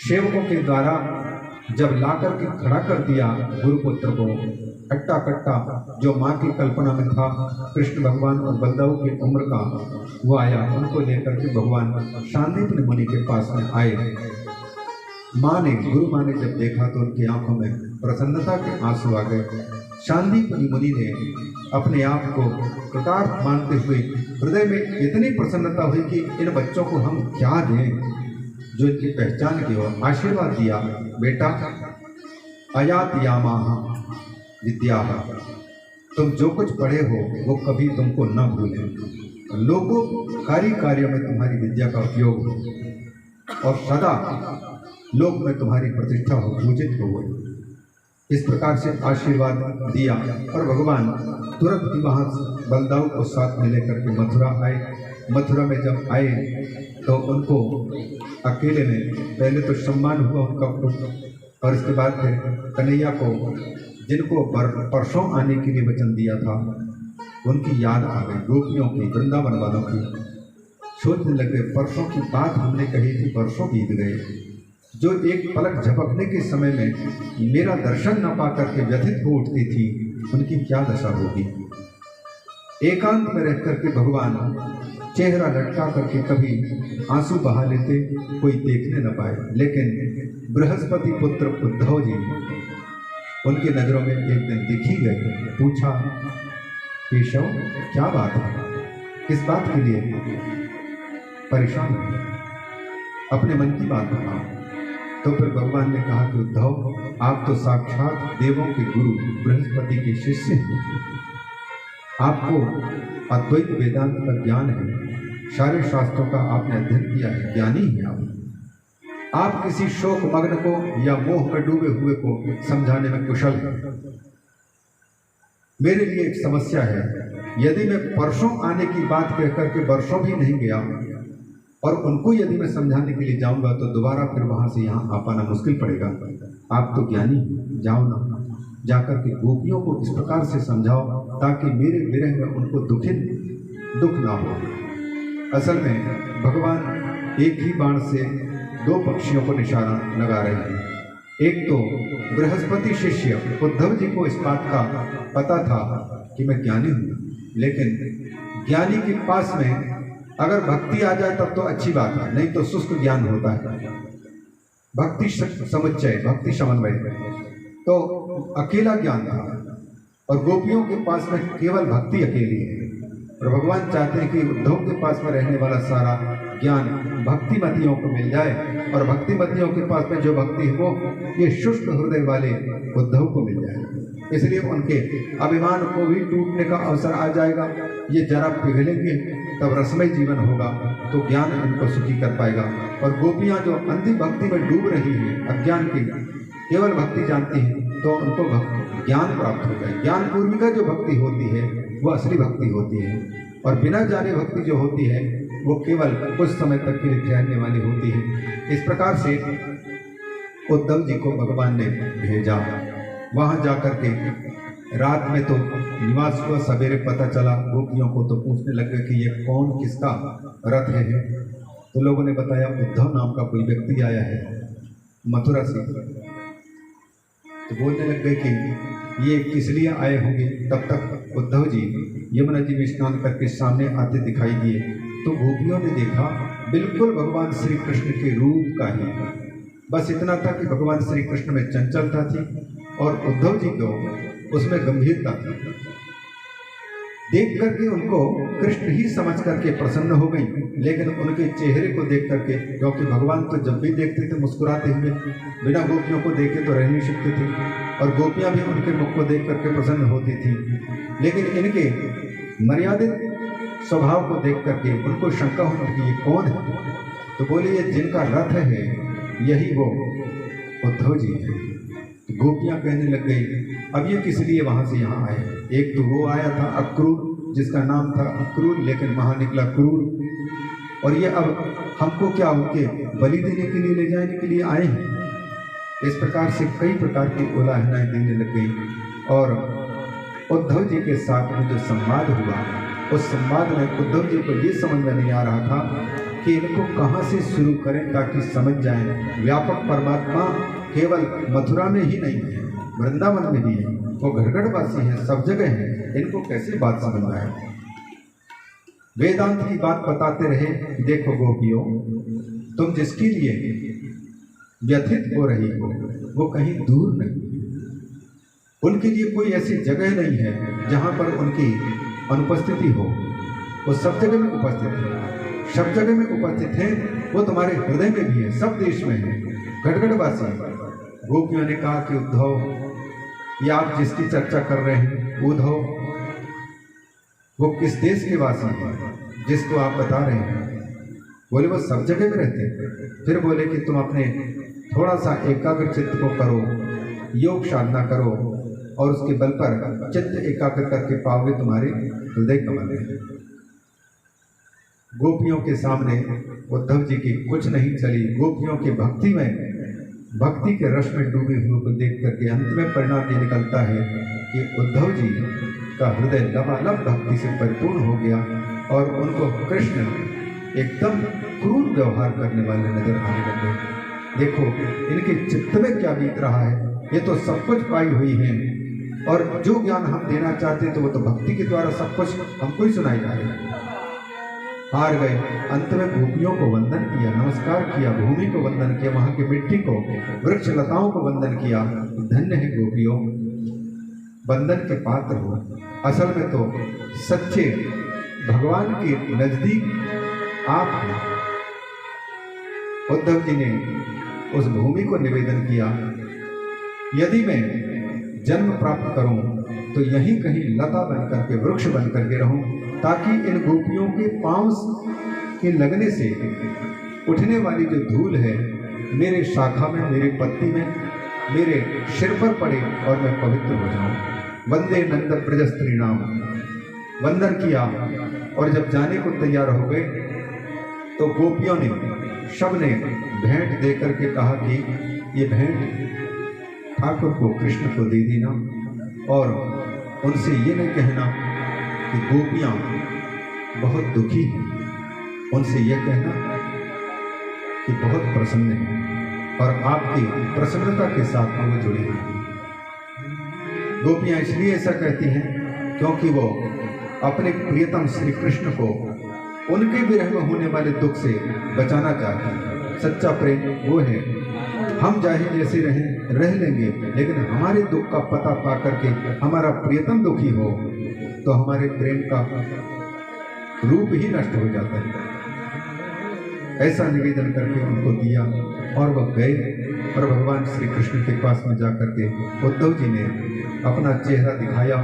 सेवकों के द्वारा जब लाकर के खड़ा कर दिया गुरुपुत्र को, कट्टा कट्टा जो माँ की कल्पना में था, कृष्ण भगवान और बलदाऊ की उम्र का, वो आया। उनको लेकर के भगवान शांतिपनि मुनि के पास में आए। गुरु माँ ने जब देखा तो उनकी आंखों में प्रसन्नता के आंसू आ गए। शांतिपनि मुनि ने अपने आप को कृतार्थ मानते हुए हृदय में इतनी प्रसन्नता हुई कि इन बच्चों को हम क्या दें जो इनकी पहचान की हो। आशीर्वाद दिया, बेटा अयात यामाह विद्या, तुम जो कुछ पढ़े हो वो कभी तुमको न भूलें, लोकोपकारी कार्य में तुम्हारी विद्या का उपयोग हो और सदा लोक में तुम्हारी प्रतिष्ठा हो, पूजित हो। इस प्रकार से आशीर्वाद दिया और भगवान तुरंत ही वहाँ बलदाऊ को साथ में लेकर के मथुरा आए। मथुरा में जब आए तो उनको अकेले में पहले तो सम्मान हुआ उनका और इसके बाद फिर कन्हैया को, जिनको परसों आने के लिए वचन दिया था, उनकी याद आ गई, गोपियों की, वृंदावन वालों की। सोचने लगे परसों की बात हमने कही थी, वर्षों बीत गए, जो एक पलक झपकने के समय में मेरा दर्शन न पा करके व्यथित हो उठती थी, उनकी क्या दशा होगी। एकांत में रह करके भगवान चेहरा लटका करके कभी आंसू बहा लेते, कोई देखने न पाए। लेकिन बृहस्पति पुत्र उद्धव जी उनकी नजरों में एक दिन दिख ही गए। पूछा, केशव क्या बात है, किस बात के लिए परेशान है, अपने मन की बात कहा। तो फिर भगवान ने कहा कि उद्धव, आप तो साक्षात देवों के गुरु बृहस्पति के शिष्य हैं, आपको अद्वैत वेदांत का ज्ञान है, सारे शास्त्रों का आपने अध्ययन किया है, ज्ञानी हैं आप किसी शोक मग्न को या मोह में डूबे हुए को समझाने में कुशल हैं। मेरे लिए एक समस्या है, यदि मैं परसों आने की बात कह करके वर्षों भी नहीं गया और उनको यदि मैं समझाने के लिए जाऊंगा तो दोबारा फिर वहां से यहाँ आ पाना मुश्किल पड़ेगा। आप तो ज्ञानी, जाओ ना, जाकर के गोपियों को इस प्रकार से समझाओ ताकि मेरे विरह में उनको दुख ना हो। असल में भगवान एक ही बाण से दो पक्षियों को निशाना लगा रहे हैं। एक तो बृहस्पति शिष्य उद्धव जी को इस बात का पता था कि मैं ज्ञानी हूँ, लेकिन ज्ञानी के पास में अगर भक्ति आ जाए तब तो अच्छी बात है, नहीं तो शुष्क ज्ञान होता है। भक्ति समुच्चय, भक्ति समन्वय, तो अकेला ज्ञान था और गोपियों के पास में केवल भक्ति अकेली है। और भगवान चाहते हैं कि उद्धव के पास में रहने वाला सारा ज्ञान भक्तिमतियों को मिल जाए और भक्तिमतियों के पास में जो भक्ति है वो ये शुष्क हृदय वाले उद्धव को मिल जाए। इसलिए उनके अभिमान को भी टूटने का अवसर आ जाएगा। ये जरा पिघलेंगे तब रसमय जीवन होगा, तो ज्ञान इनको सुखी कर पाएगा। और गोपियाँ जो अंधी भक्ति में डूब रही हैं, अज्ञान की केवल भक्ति जानती हैं, तो उनको ज्ञान प्राप्त हो जाए। ज्ञान पूर्विका जो भक्ति होती है वो असली भक्ति होती है, और बिना जाने भक्ति जो होती है वो केवल कुछ समय तक के लिए ठहरने वाली होती है। इस प्रकार से उद्धव जी को भगवान ने भेजा। वहाँ जाकर के रात में तो निवास हुआ, सवेरे पता चला, गोपियों को तो पूछने लगे कि ये कौन, किसका रथ है। तो लोगों ने बताया उद्धव नाम का कोई व्यक्ति आया है मथुरा से। तो बोलने लग गए कि ये किस लिए आए होंगे। तब तक उद्धव जी यमुना जी में स्नान करके सामने आते दिखाई दिए। तो गोपियों ने देखा बिल्कुल भगवान श्री कृष्ण के रूप का ही, बस इतना था कि भगवान श्री कृष्ण में चंचलता थी और उद्धव जी को उसमें गंभीरता थी। देख करके उनको कृष्ण ही समझ करके प्रसन्न हो गई, लेकिन उनके चेहरे को देख करके, क्योंकि भगवान तो जब भी देखते थे मुस्कुराते हुए, बिना गोपियों को देखे तो रह नहीं सकते थे, और गोपियां भी उनके मुख को देख करके प्रसन्न होती थी। लेकिन इनके मर्यादित स्वभाव को देख करके उनको शंका होने लगी, ये कौन है। तो बोले ये जिनका रथ है यही वो उद्धव जी है। गोपियां कहने लग गई अब ये किस लिए वहां से यहाँ आए। एक तो वो आया था अक्रूर, जिसका नाम था अक्रूर, लेकिन वहां निकला क्रूर, और ये अब हमको क्या उनके बलि देने के लिए, ले जाने के लिए आए हैं। इस प्रकार से कई प्रकार की उलाहनाएं देने लग गई। और उद्धव जी के साथ में जो संवाद हुआ, उस संवाद में उद्धव जी को ये समझ में नहीं आ रहा था कि इनको कहाँ से शुरू करें ताकि समझ जाएं। व्यापक परमात्मा केवल मथुरा में ही नहीं है, वृंदावन में भी है, वो घरगढ़वासी हैं, सब जगह हैं, इनको कैसे बात समझ में आए। वेदांत की बात बताते रहे, देखो गोपियों, तुम जिसके लिए व्यथित हो रही हो वो कहीं दूर नहीं, उनके लिए कोई ऐसी जगह नहीं है जहाँ पर उनकी अनुपस्थिति हो। वो सब जगह में उपस्थित है, सब जगह में उपस्थित है, वो तुम्हारे हृदय में भी है, सब देश में है, घटघटवासी। गोपियों ने कहा कि उद्धव, ये आप जिसकी चर्चा कर रहे हैं उद्धव, वो किस देश के वासी हैं जिसको आप बता रहे हैं। बोले वो सब जगह में रहते हैं। फिर बोले कि तुम अपने थोड़ा सा एकाग्र चित्त को करो योग साधना करो और उसके बल पर चित्त एकाग्र करके पाओगे तुम्हारे हृदय कमल में। गोपियों के सामने उद्धव जी की कुछ नहीं चली। गोपियों की भक्ति में, भक्ति के रस में डूबे हुए को देख करके अंत में परिणाम ये निकलता है कि उद्धव जी का हृदय लबालब भक्ति से परिपूर्ण हो गया और उनको कृष्ण एकदम क्रूर व्यवहार करने वाले नजर आने लगे। देखो इनके चित्त में क्या बीत रहा है। ये तो सब कुछ पाई हुई है और जो ज्ञान हम देना चाहते हैं तो वो तो भक्ति के द्वारा सब कुछ हमको ही सुनाई जा रहा है। हार गए। अंत में गोपियों को वंदन किया, नमस्कार किया, भूमि को वंदन किया, वहां की मिट्टी को, वृक्ष लताओं को वंदन किया। धन्य है गोपियों, वंदन के पात्र हो। असल में तो सच्चे भगवान के नजदीक आप हैं। उद्धव जी ने उस भूमि को निवेदन किया, यदि मैं जन्म प्राप्त करूं तो यहीं कहीं लता बनकर के, वृक्ष बनकर के रहूं, ताकि इन गोपियों के पांव के लगने से उठने वाली जो धूल है मेरे शाखा में, मेरे पत्ती में, मेरे सिर पर पड़े और मैं पवित्र हो जाऊं। वंदे नंद ब्रज स्त्री नाम। वंदन किया और जब जाने को तैयार हो गए तो गोपियों ने, सब ने भेंट दे करके कहा कि ये भेंट ठाकुर को, कृष्ण को दे देना और उनसे ये नहीं कहना कि गोपियां बहुत दुखी हैं, उनसे यह कहना कि बहुत प्रसन्न है और आपकी प्रसन्नता के साथ वो जुड़ी हैं। गोपियां इसलिए ऐसा कहती हैं क्योंकि वो अपने प्रियतम श्री कृष्ण को उनके विरह में होने वाले दुख से बचाना चाहती हैं। सच्चा प्रेम वो है, हम चाहे जैसे रहें रह लेंगे, लेकिन हमारे दुख का पता पा करके हमारा प्रियतम दुखी हो तो हमारे प्रेम का रूप ही नष्ट हो जाता है। ऐसा निवेदन करके उनको दिया और वह गए और भगवान श्री कृष्ण के पास में जाकर के उद्धव जी ने अपना चेहरा दिखाया।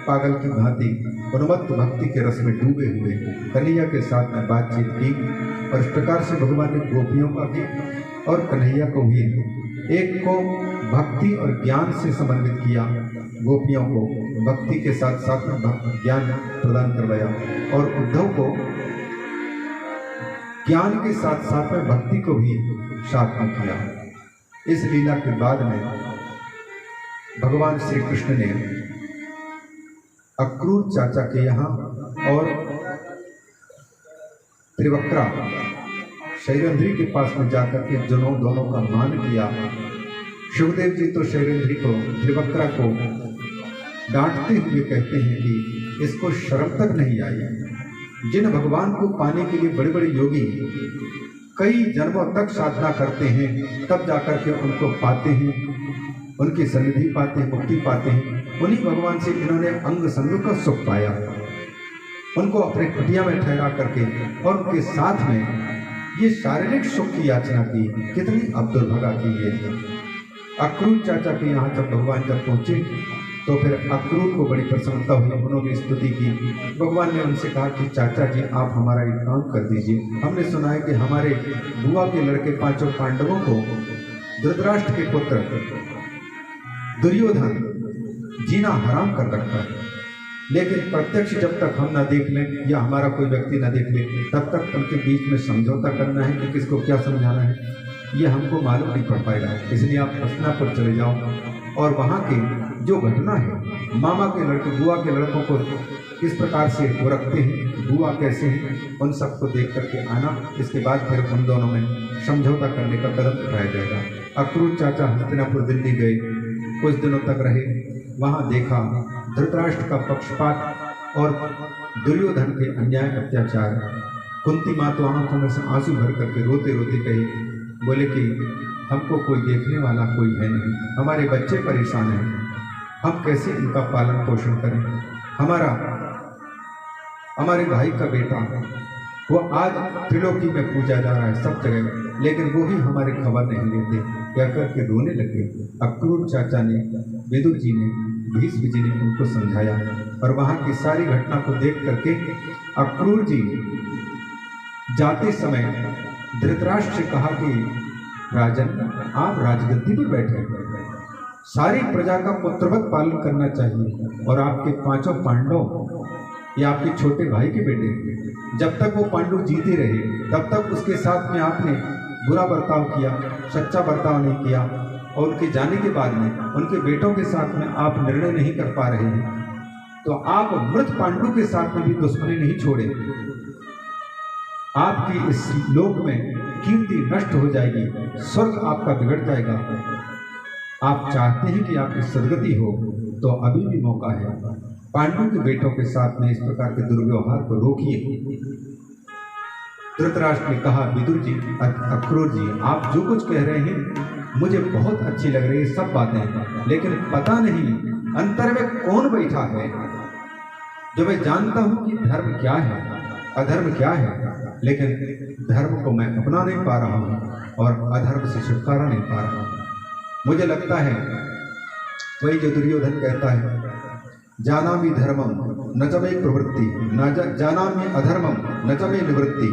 पागल की भांति उन्मत्त भक्ति के रस में डूबे हुए कन्हैया के साथ में बातचीत की और इस प्रकार से भगवान ने गोपियों का भी और कन्हैया को भी एक को भक्ति और ज्ञान से समन्वित किया। गोपियों को भक्ति के साथ साथ में ज्ञान प्रदान करवाया और उद्धव को ज्ञान के साथ साथ में भक्ति को भी साथ में किया। इस लीला के बाद में भगवान श्री कृष्ण ने अक्रूर चाचा के यहाँ और त्रिवक्रा शैलेंद्री के पास में जाकर के दोनों का मान किया। सुखदेव जी तो शैलेंद्री को, त्रिवक्रा को डांटते हुए कहते हैं कि इसको शर्म तक नहीं आई। जिन भगवान को पाने के लिए बड़े बड़े योगी कई जन्मों तक साधना करते हैं तब जाकर के उनको पाते हैं, उनकी सन्निधि पाते हैं, मुक्ति पाते हैं। उन्हीं भगवान से इन्होंने अंग संग का सुख पाया, उनको अपने कुटिया में ठहरा करके और उनके साथ में ये शारीरिक सुख की याचना की। कितनी अब्दुलभगा की ये। अक्रूर चाचा के यहाँ जब भगवान जब पहुँचे तो फिर अक्रूर को बड़ी प्रसन्नता हुई, उन्होंने स्तुति की। भगवान ने उनसे कहा कि चाचा जी आप हमारा एक काम कर दीजिए। हमने सुना है कि हमारे बुआ के लड़के पांचों पांडवों को धृतराष्ट्र के पुत्र दुर्योधन जीना हराम कर रखा है, लेकिन प्रत्यक्ष जब तक हम ना देख लें या हमारा कोई व्यक्ति ना देख ले तब तक उनके बीच में समझौता करना है कि किसको क्या समझाना है ये हमको मालूम नहीं पड़ पाएगा। इसलिए आप हस्तिनापुर चले जाओ और वहाँ की जो घटना है, मामा के लड़के बुआ के लड़कों को किस प्रकार से वो रखते हैं, बुआ कैसे हैं, उन सबको देख करके आना। इसके बाद फिर उन दोनों में समझौता करने का कदम उठाया जाएगा। अक्रूर चाचा हस्तिनापुर दिल्ली गए, कुछ दिनों तक रहे, वहाँ देखा धृतराष्ट्र का पक्षपात और दुर्योधन के अन्याय अत्याचार। कुंती माँ तो आंखों में से आंसू भर करके रोते रोते कही, बोले कि हमको कोई देखने वाला कोई है नहीं, हमारे बच्चे परेशान हैं, हम कैसे इनका पालन पोषण करें। हमारे भाई का बेटा वो आज त्रिलोकी में पूजा जा रहा है सब जगह, लेकिन वो ही हमारे खबर नहीं लेते, क्या करके रोने लगे। अक्रूर चाचा ने, विदुर जी ने, भीष्म जी ने उनको समझाया और वहाँ की सारी घटना को देख करके अक्रूर जी जाते समय धृतराष्ट्र से कहा कि राजन आप राजगद्दी पर बैठे, सारी प्रजा का पुत्रवत पालन करना चाहिए। और आपके पांचों पांडव या आपके छोटे भाई के बेटे, जब तक वो पांडु जीते रहे तब तक उसके साथ में आपने बुरा बर्ताव किया, सच्चा बर्ताव नहीं किया। और उनके जाने के बाद में उनके बेटों के साथ में आप निर्णय नहीं कर पा रहे हैं, तो आप मृत पांडु के साथ में भी दुश्मनी नहीं छोड़े। आपकी इस लोक में कीर्ति नष्ट हो जाएगी, स्वर्ग आपका बिगड़ जाएगा। आप चाहते हैं कि आपकी सदगति हो, तो अभी भी मौका है। पांडु के बेटों के साथ में इस प्रकार के दुर्व्यवहार को रोकिए। धृतराष्ट्र ने कहा, विदुर जी, अक्रूर जी, आप जो कुछ कह रहे हैं मुझे बहुत अच्छी लग रही है सब बातें, लेकिन पता नहीं अंतर में कौन बैठा है जो मैं जानता हूं कि धर्म क्या है, अधर्म क्या है, लेकिन धर्म को मैं अपना नहीं पा रहा हूं और अधर्म से छुटकारा नहीं पा रहा हूं। मुझे लगता है वही जो दुर्योधन कहता है, जानामि धर्मम न च मे प्रवृत्ति, न जानामि अधर्मम न च मे निवृत्ति,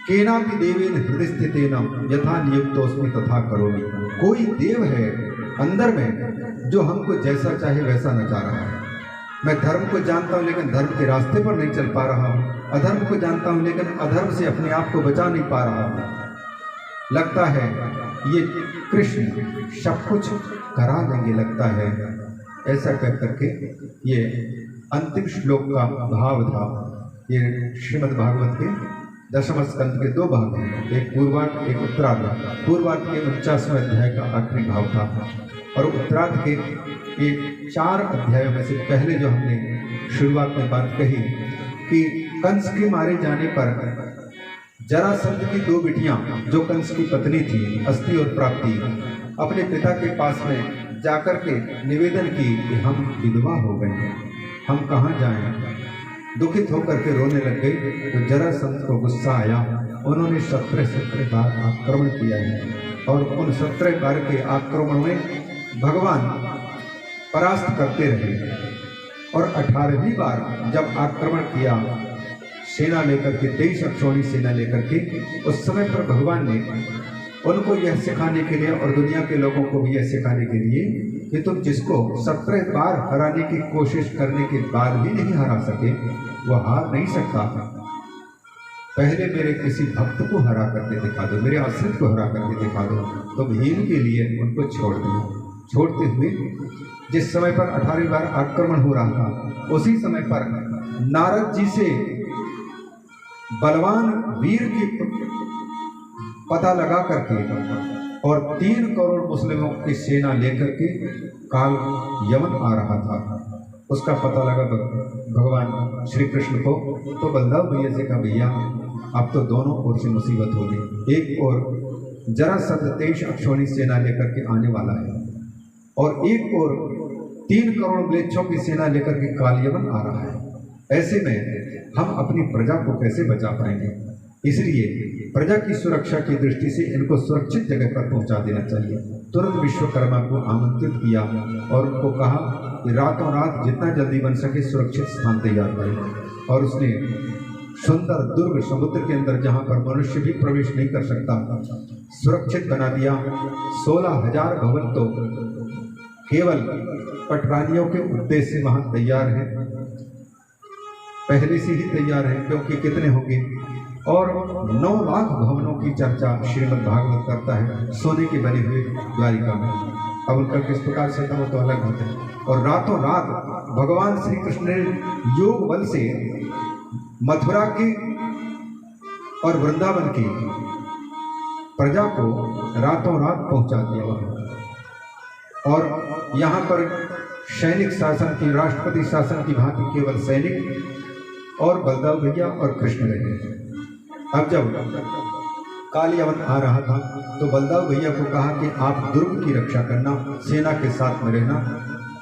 केनापि देवेन हृदय स्थितेन यथा नियुक्तोस्मि तथा करोमि। कोई देव है अंदर में जो हमको जैसा चाहे वैसा नचा रहा है। मैं धर्म को जानता हूँ लेकिन धर्म के रास्ते पर नहीं चल पा रहा हूँ, अधर्म को जानता हूँ लेकिन अधर्म से अपने आप को बचा नहीं पा रहा हूँ। लगता है ये कृष्ण सब कुछ करा देंगे, लगता है। ऐसा कह करके ये अंतिम श्लोक का भाव था। ये श्रीमद् भागवत के दशम स्कंद के दो भाग हैं, एक पूर्वार्ध एक उत्तरार्ध। पूर्वार्ध के 49वें अध्याय का आखिरी भाव था और उत्तरार्ध के ये 4 अध्यायों में से पहले जो हमने शुरुआत में बात कही कि कंस के मारे जाने पर जरासंध की 2 बिटियां जो कंस की पत्नी थी, अस्ति और प्राप्ति, अपने पिता के पास में जाकर के निवेदन की कि हम विधवा हो गए हैं, हम कहाँ जाएं। दुखित होकर के रोने लग गई। तो जरासंध को गुस्सा आया, उन्होंने 17 बार आक्रमण किया है और उन 17 बार के आक्रमण में भगवान परास्त करते रहे। और 18वीं बार जब आक्रमण किया सेना लेकर के, 23 अक्षौणी सेना लेकर के, उस समय पर भगवान ने उनको यह सिखाने के लिए और दुनिया के लोगों को भी यह सिखाने के लिए कि तुम जिसको 17 बार हराने की कोशिश करने के बाद भी नहीं हरा सके, वह हार नहीं सकता। पहले मेरे किसी भक्त को हरा करके दिखा दो, मेरे आश्रित को हरा करके दिखा दो। तो भीम के लिए उनको छोड़ दिया। छोड़ते हुए जिस समय पर 18वीं बार आक्रमण हो रहा था, उसी समय पर नारद जी से बलवान वीर की पता लगा करके और 3 करोड़ मुस्लिमों की सेना लेकर के काल यमन आ रहा था, उसका पता लगा भगवान श्री कृष्ण को। तो बलदाव भैया से कहा, भैया अब तो दोनों ओर से मुसीबत होगी। एक और जरासंध 23 अक्षौणी सेना लेकर के आने वाला है और एक और 3 करोड़ म्लेच्छों की सेना लेकर के काल यमन आ रहा है। ऐसे में हम अपनी प्रजा को कैसे बचा पाएंगे? इसलिए प्रजा की सुरक्षा की दृष्टि से इनको सुरक्षित जगह पर पहुंचा देना चाहिए। तुरंत विश्वकर्मा को आमंत्रित किया और उनको कहा कि रातों रात जितना जल्दी बन सके सुरक्षित स्थान तैयार करें। और उसने सुंदर दुर्ग समुद्र के अंदर, जहां पर मनुष्य भी प्रवेश नहीं कर सकता, सुरक्षित बना दिया। 16,000 भवन तो केवल पटरानियों के उद्देश्य से वहां तैयार हैं, पहले से ही तैयार हैं, क्योंकि कितने होंगे। और 9 लाख भवनों की चर्चा श्रीमद् भागवत करता है, सोने के बने हुए द्वारिका में। अब उनका किस प्रकार से था वो तो अलग होता है। और रातों रात भगवान श्री कृष्ण ने योग बल से मथुरा की और वृंदावन की प्रजा को रातों रात पहुंचा दिया वहां। और यहाँ पर सैनिक शासन की, राष्ट्रपति शासन की भांति केवल सैनिक और बलदाव भैया और कृष्ण रहे। अब जब काल यमन आ रहा था तो बलदाव भैया को कहा कि आप दुर्ग की रक्षा करना, सेना के साथ में रहना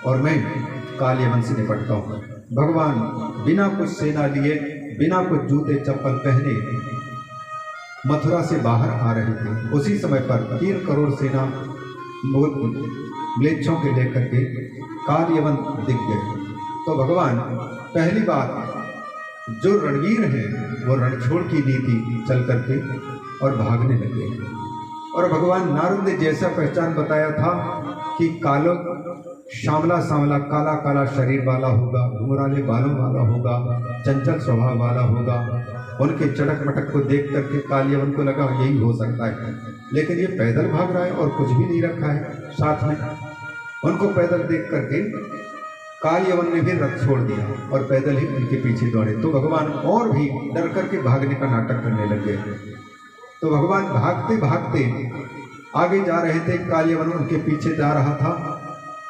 और मैं काल यमन से निपटता हूँ। भगवान बिना कुछ सेना लिए, बिना कुछ जूते चप्पल पहने मथुरा से बाहर आ रहे थे। उसी समय पर 3 करोड़ सेना म्लेच्छों के लेकर के काल यमन दिख गए। तो भगवान पहली बात जो रणवीर हैं वो रणछोड़ की नीति चल करके और भागने लगे। और भगवान नारद ने जैसा पहचान बताया था कि कालो श्यामला सांवला काला काला शरीर वाला होगा, घुंघराले बालों वाला होगा, चंचल स्वभाव वाला होगा। उनके चटक मटक को देख करके कालियवन को लगा यही हो सकता है, लेकिन ये पैदल भाग रहा है और कुछ भी नहीं रखा है साथ में। उनको पैदल देख करके कालियवन ने भी रथ छोड़ दिया और पैदल ही उनके पीछे दौड़े। तो भगवान और भी डर करके भागने का नाटक करने लगे। तो भगवान भागते भागते आगे जा रहे थे, कालियवन उनके पीछे जा रहा था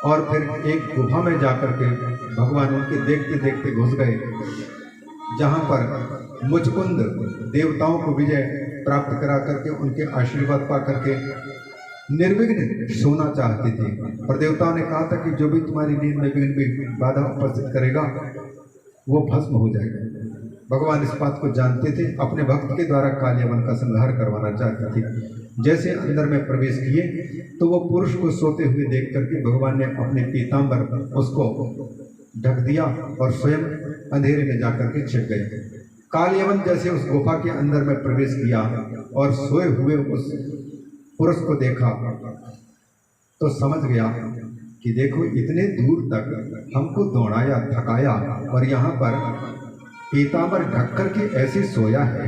और फिर एक गुफा में जाकर के भगवान उनके देखते देखते घुस गए, जहाँ पर मुचकुंद देवताओं को विजय प्राप्त करा करके उनके आशीर्वाद पा करके निर्विघ्न सोना चाहते थे। पर देवताओं ने कहा था कि जो भी तुम्हारी नींद में विघ्न भी बाधा उपस्थित करेगा वो भस्म हो जाएगा। भगवान इस बात को जानते थे, अपने भक्त के द्वारा कालियवन का संहार करवाना चाहते थे। जैसे अंदर में प्रवेश किए तो वो पुरुष को सोते हुए देख करके भगवान ने अपने पीताम्बर उसको ढक दिया और स्वयं अंधेरे में जाकर के छिप गए। कालियवन जैसे उस गुफा के अंदर में प्रवेश किया और सोए हुए उस पुरुष को देखा तो समझ गया कि देखो इतने दूर तक हमको दौड़ाया थकाया और यहाँ पर पीताम्बर ढक करके ऐसे सोया है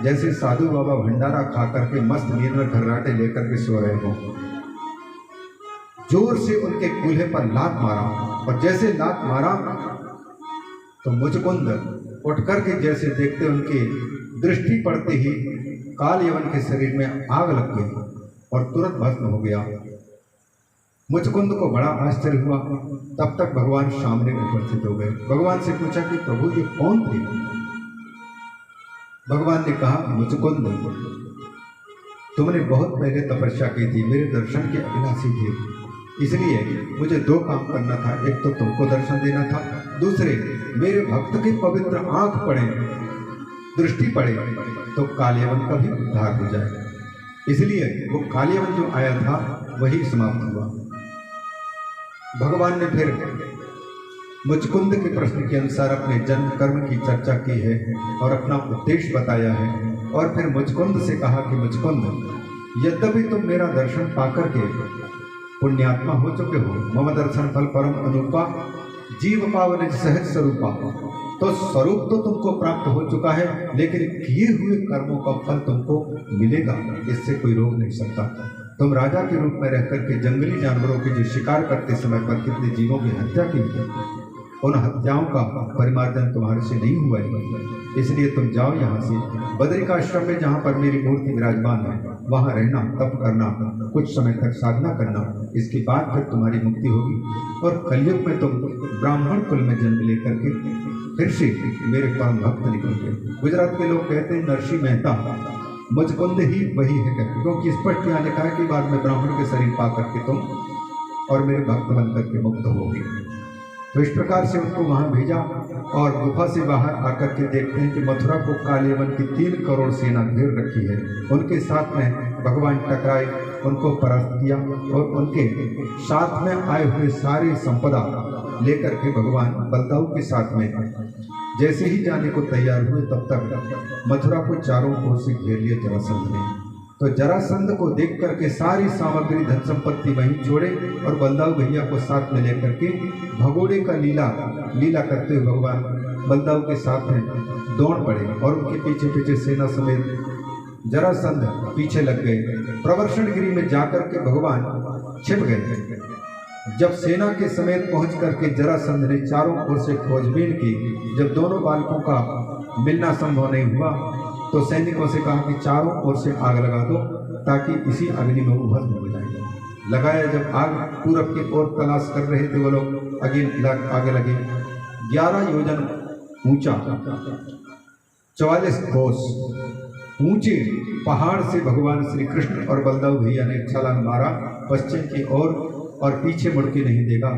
जैसे साधु बाबा भंडारा खा करके मस्त नींद में घर्राटे लेकर के सो रहे हो। जोर से उनके कूल्हे पर लात मारा और जैसे लात मारा तो मुचकुंद उठ करके जैसे देखते उनकी दृष्टि पड़ते ही कालियवन के शरीर में आग लग गई और तुरंत भस्म हो गया। मुचकुंद को बड़ा आश्चर्य हुआ। तब तक भगवान सामने उपस्थित हो गए। भगवान से पूछा कि प्रभु ये कौन थे? भगवान ने कहा मुचकुंद तुमने बहुत पहले तपस्या की थी, मेरे दर्शन के अभिलाषी थे, इसलिए मुझे दो काम करना था। एक तो तुमको दर्शन देना था, दूसरे मेरे भक्त के पवित्र आंख पड़े, दृष्टि पड़े तो कालियवन का भी उद्धार हो जाए। इसलिए वो कालियवन जो आया था वही समाप्त हुआ। भगवान ने फिर मुचकुंद के प्रश्न के अनुसार अपने जन्म कर्म की चर्चा की है और अपना उद्देश्य बताया है। और फिर मुचकुंद से कहा कि मुचकुंद, यद्यपि तुम मेरा दर्शन पाकर के पुण्यात्मा हो चुके हो, मम दर्शन फल परम अनुपा जीव पावन सहज स्वरूपा, तो स्वरूप तो तुमको प्राप्त हो चुका है, लेकिन किए हुए कर्मों का फल तुमको मिलेगा, इससे कोई रोक नहीं सकता। तुम राजा के रूप में रहकर के जंगली जानवरों के जो शिकार करते समय पर कितने जीवों की हत्या की, उन हत्याओं का परिमार्जन तुम्हारे से नहीं हुआ है। इसलिए तुम जाओ यहाँ से बद्रिकाश्रम में, जहाँ पर मेरी मूर्ति विराजमान है, वहाँ रहना, तप करना, कुछ समय तक साधना करना। इसके बाद फिर तुम्हारी मुक्ति होगी और कलयुग में तुम ब्राह्मण कुल में जन्म लेकर के फिर से मेरे परम भक्त निकलोगे। गुजरात के लोग कहते हैं नरसी मेहता मुचकुंद ही वही है करके, क्योंकि स्पष्ट यहाँ लिखा है कि बाद में ब्राह्मण के शरीर पा करके तुम और मेरे भक्त बन करके मुक्त होगे। तो इस प्रकार से उनको वहाँ भेजा और गुफा से बाहर आकर के देखते हैं कि मथुरा को कालियवन की 3 करोड़ सेना घेर रखी है। उनके साथ में भगवान टकराए, उनको परास्त किया और उनके साथ में आए हुए सारी संपदा लेकर के भगवान बलदाऊ के साथ में जैसे ही जाने को तैयार हुए, तब तक मथुरा को चारों ओर से घेर लिया जरासंध ने। तो जरासंध को देख करके सारी सामग्री धन संपत्ति वहीं छोड़े और बलदाऊ भैया को साथ में लेकर के भगोड़े का लीला करते हुए भगवान बलदाऊ के साथ में दौड़ पड़े और उनके पीछे पीछे सेना समेत जरासंध पीछे लग गए। प्रवर्षणगिरी में जाकर के भगवान छिप गए। जब सेना के समेत पहुंच करके जरासंध ने चारों ओर से खोजबीन की, जब दोनों बालकों का मिलना संभव नहीं हुआ तो सैनिकों से कहा कि चारों ओर से आग लगा दो ताकि इसी अग्नि में वो भस्म हो जाए। लगाया जब आग, पूरब की ओर तलाश कर रहे थे वो लोग, आगे लगे। 11 योजन ऊंचा 44 कोस ऊंचे पहाड़ से भगवान श्री कृष्ण और बलदाऊ भैया ने छलांग मारा पश्चिम की ओर और पीछे मुड़ के नहीं देगा।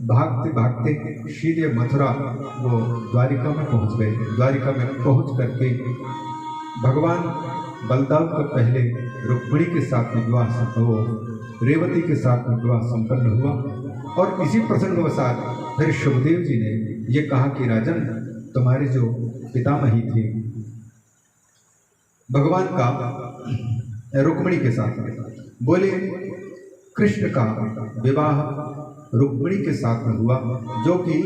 भागते भागते सीधे मथुरा वो द्वारिका में पहुंच गए। द्वारिका में पहुंच करके भगवान बलदाऊ का पहले रुक्मिणी के साथ विवाह हो, रेवती के साथ विवाह संपन्न हुआ और इसी प्रसंगवशात फिर शुभदेव जी ने ये कहा कि राजन, तुम्हारे जो पितामही थे भगवान का रुक्मिणी के साथ बोले कृष्ण का विवाह रुक्मिणी के साथ में हुआ, जो कि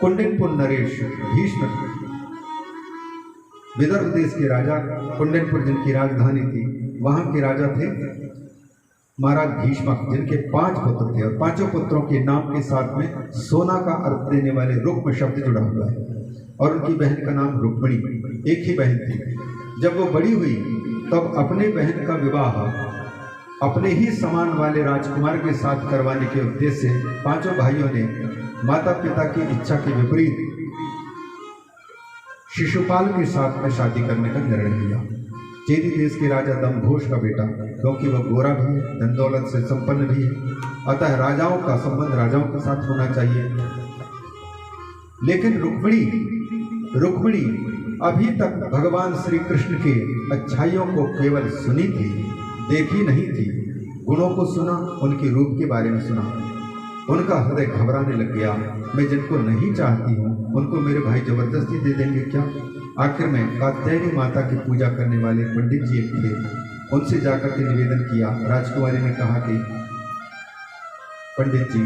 कुंडिनपुर नरेश भीष्म विदर्भ देश के राजा, कुंडिनपुर जिनकी राजधानी थी, वहां के राजा थे महाराज भीष्मक, जिनके 5 पुत्र थे और 5 पुत्रों के नाम के साथ में सोना का अर्थ देने वाले रुक्म शब्द जुड़ा हुआ है। और उनकी बहन का नाम रुक्मिणी, एक ही बहन थी। जब वो बड़ी हुई तब अपने बहन का विवाह अपने ही समान वाले राजकुमार के साथ करवाने के उद्देश्य से 5 भाइयों ने माता पिता की इच्छा के विपरीत शिशुपाल के साथ में शादी करने का निर्णय लिया। चेदी देश के राजा दमघोष का बेटा, क्योंकि वह गोरा भी है, धन दौलत से संपन्न भी है, अतः राजाओं का संबंध राजाओं के साथ होना चाहिए। लेकिन रुक्मिणी अभी तक भगवान श्री कृष्ण के अच्छाइयों को केवल सुनी थी, देखी नहीं थी। गुणों को सुना, उनके रूप के बारे में सुना, उनका हृदय घबराने लग गया। मैं जिनको नहीं चाहती हूँ उनको मेरे भाई जबरदस्ती दे देंगे क्या? आखिर में कात्यायनी माता की पूजा करने वाले पंडित जी एक थे, उनसे जाकर के निवेदन किया। राजकुमारी ने कहा कि पंडित जी,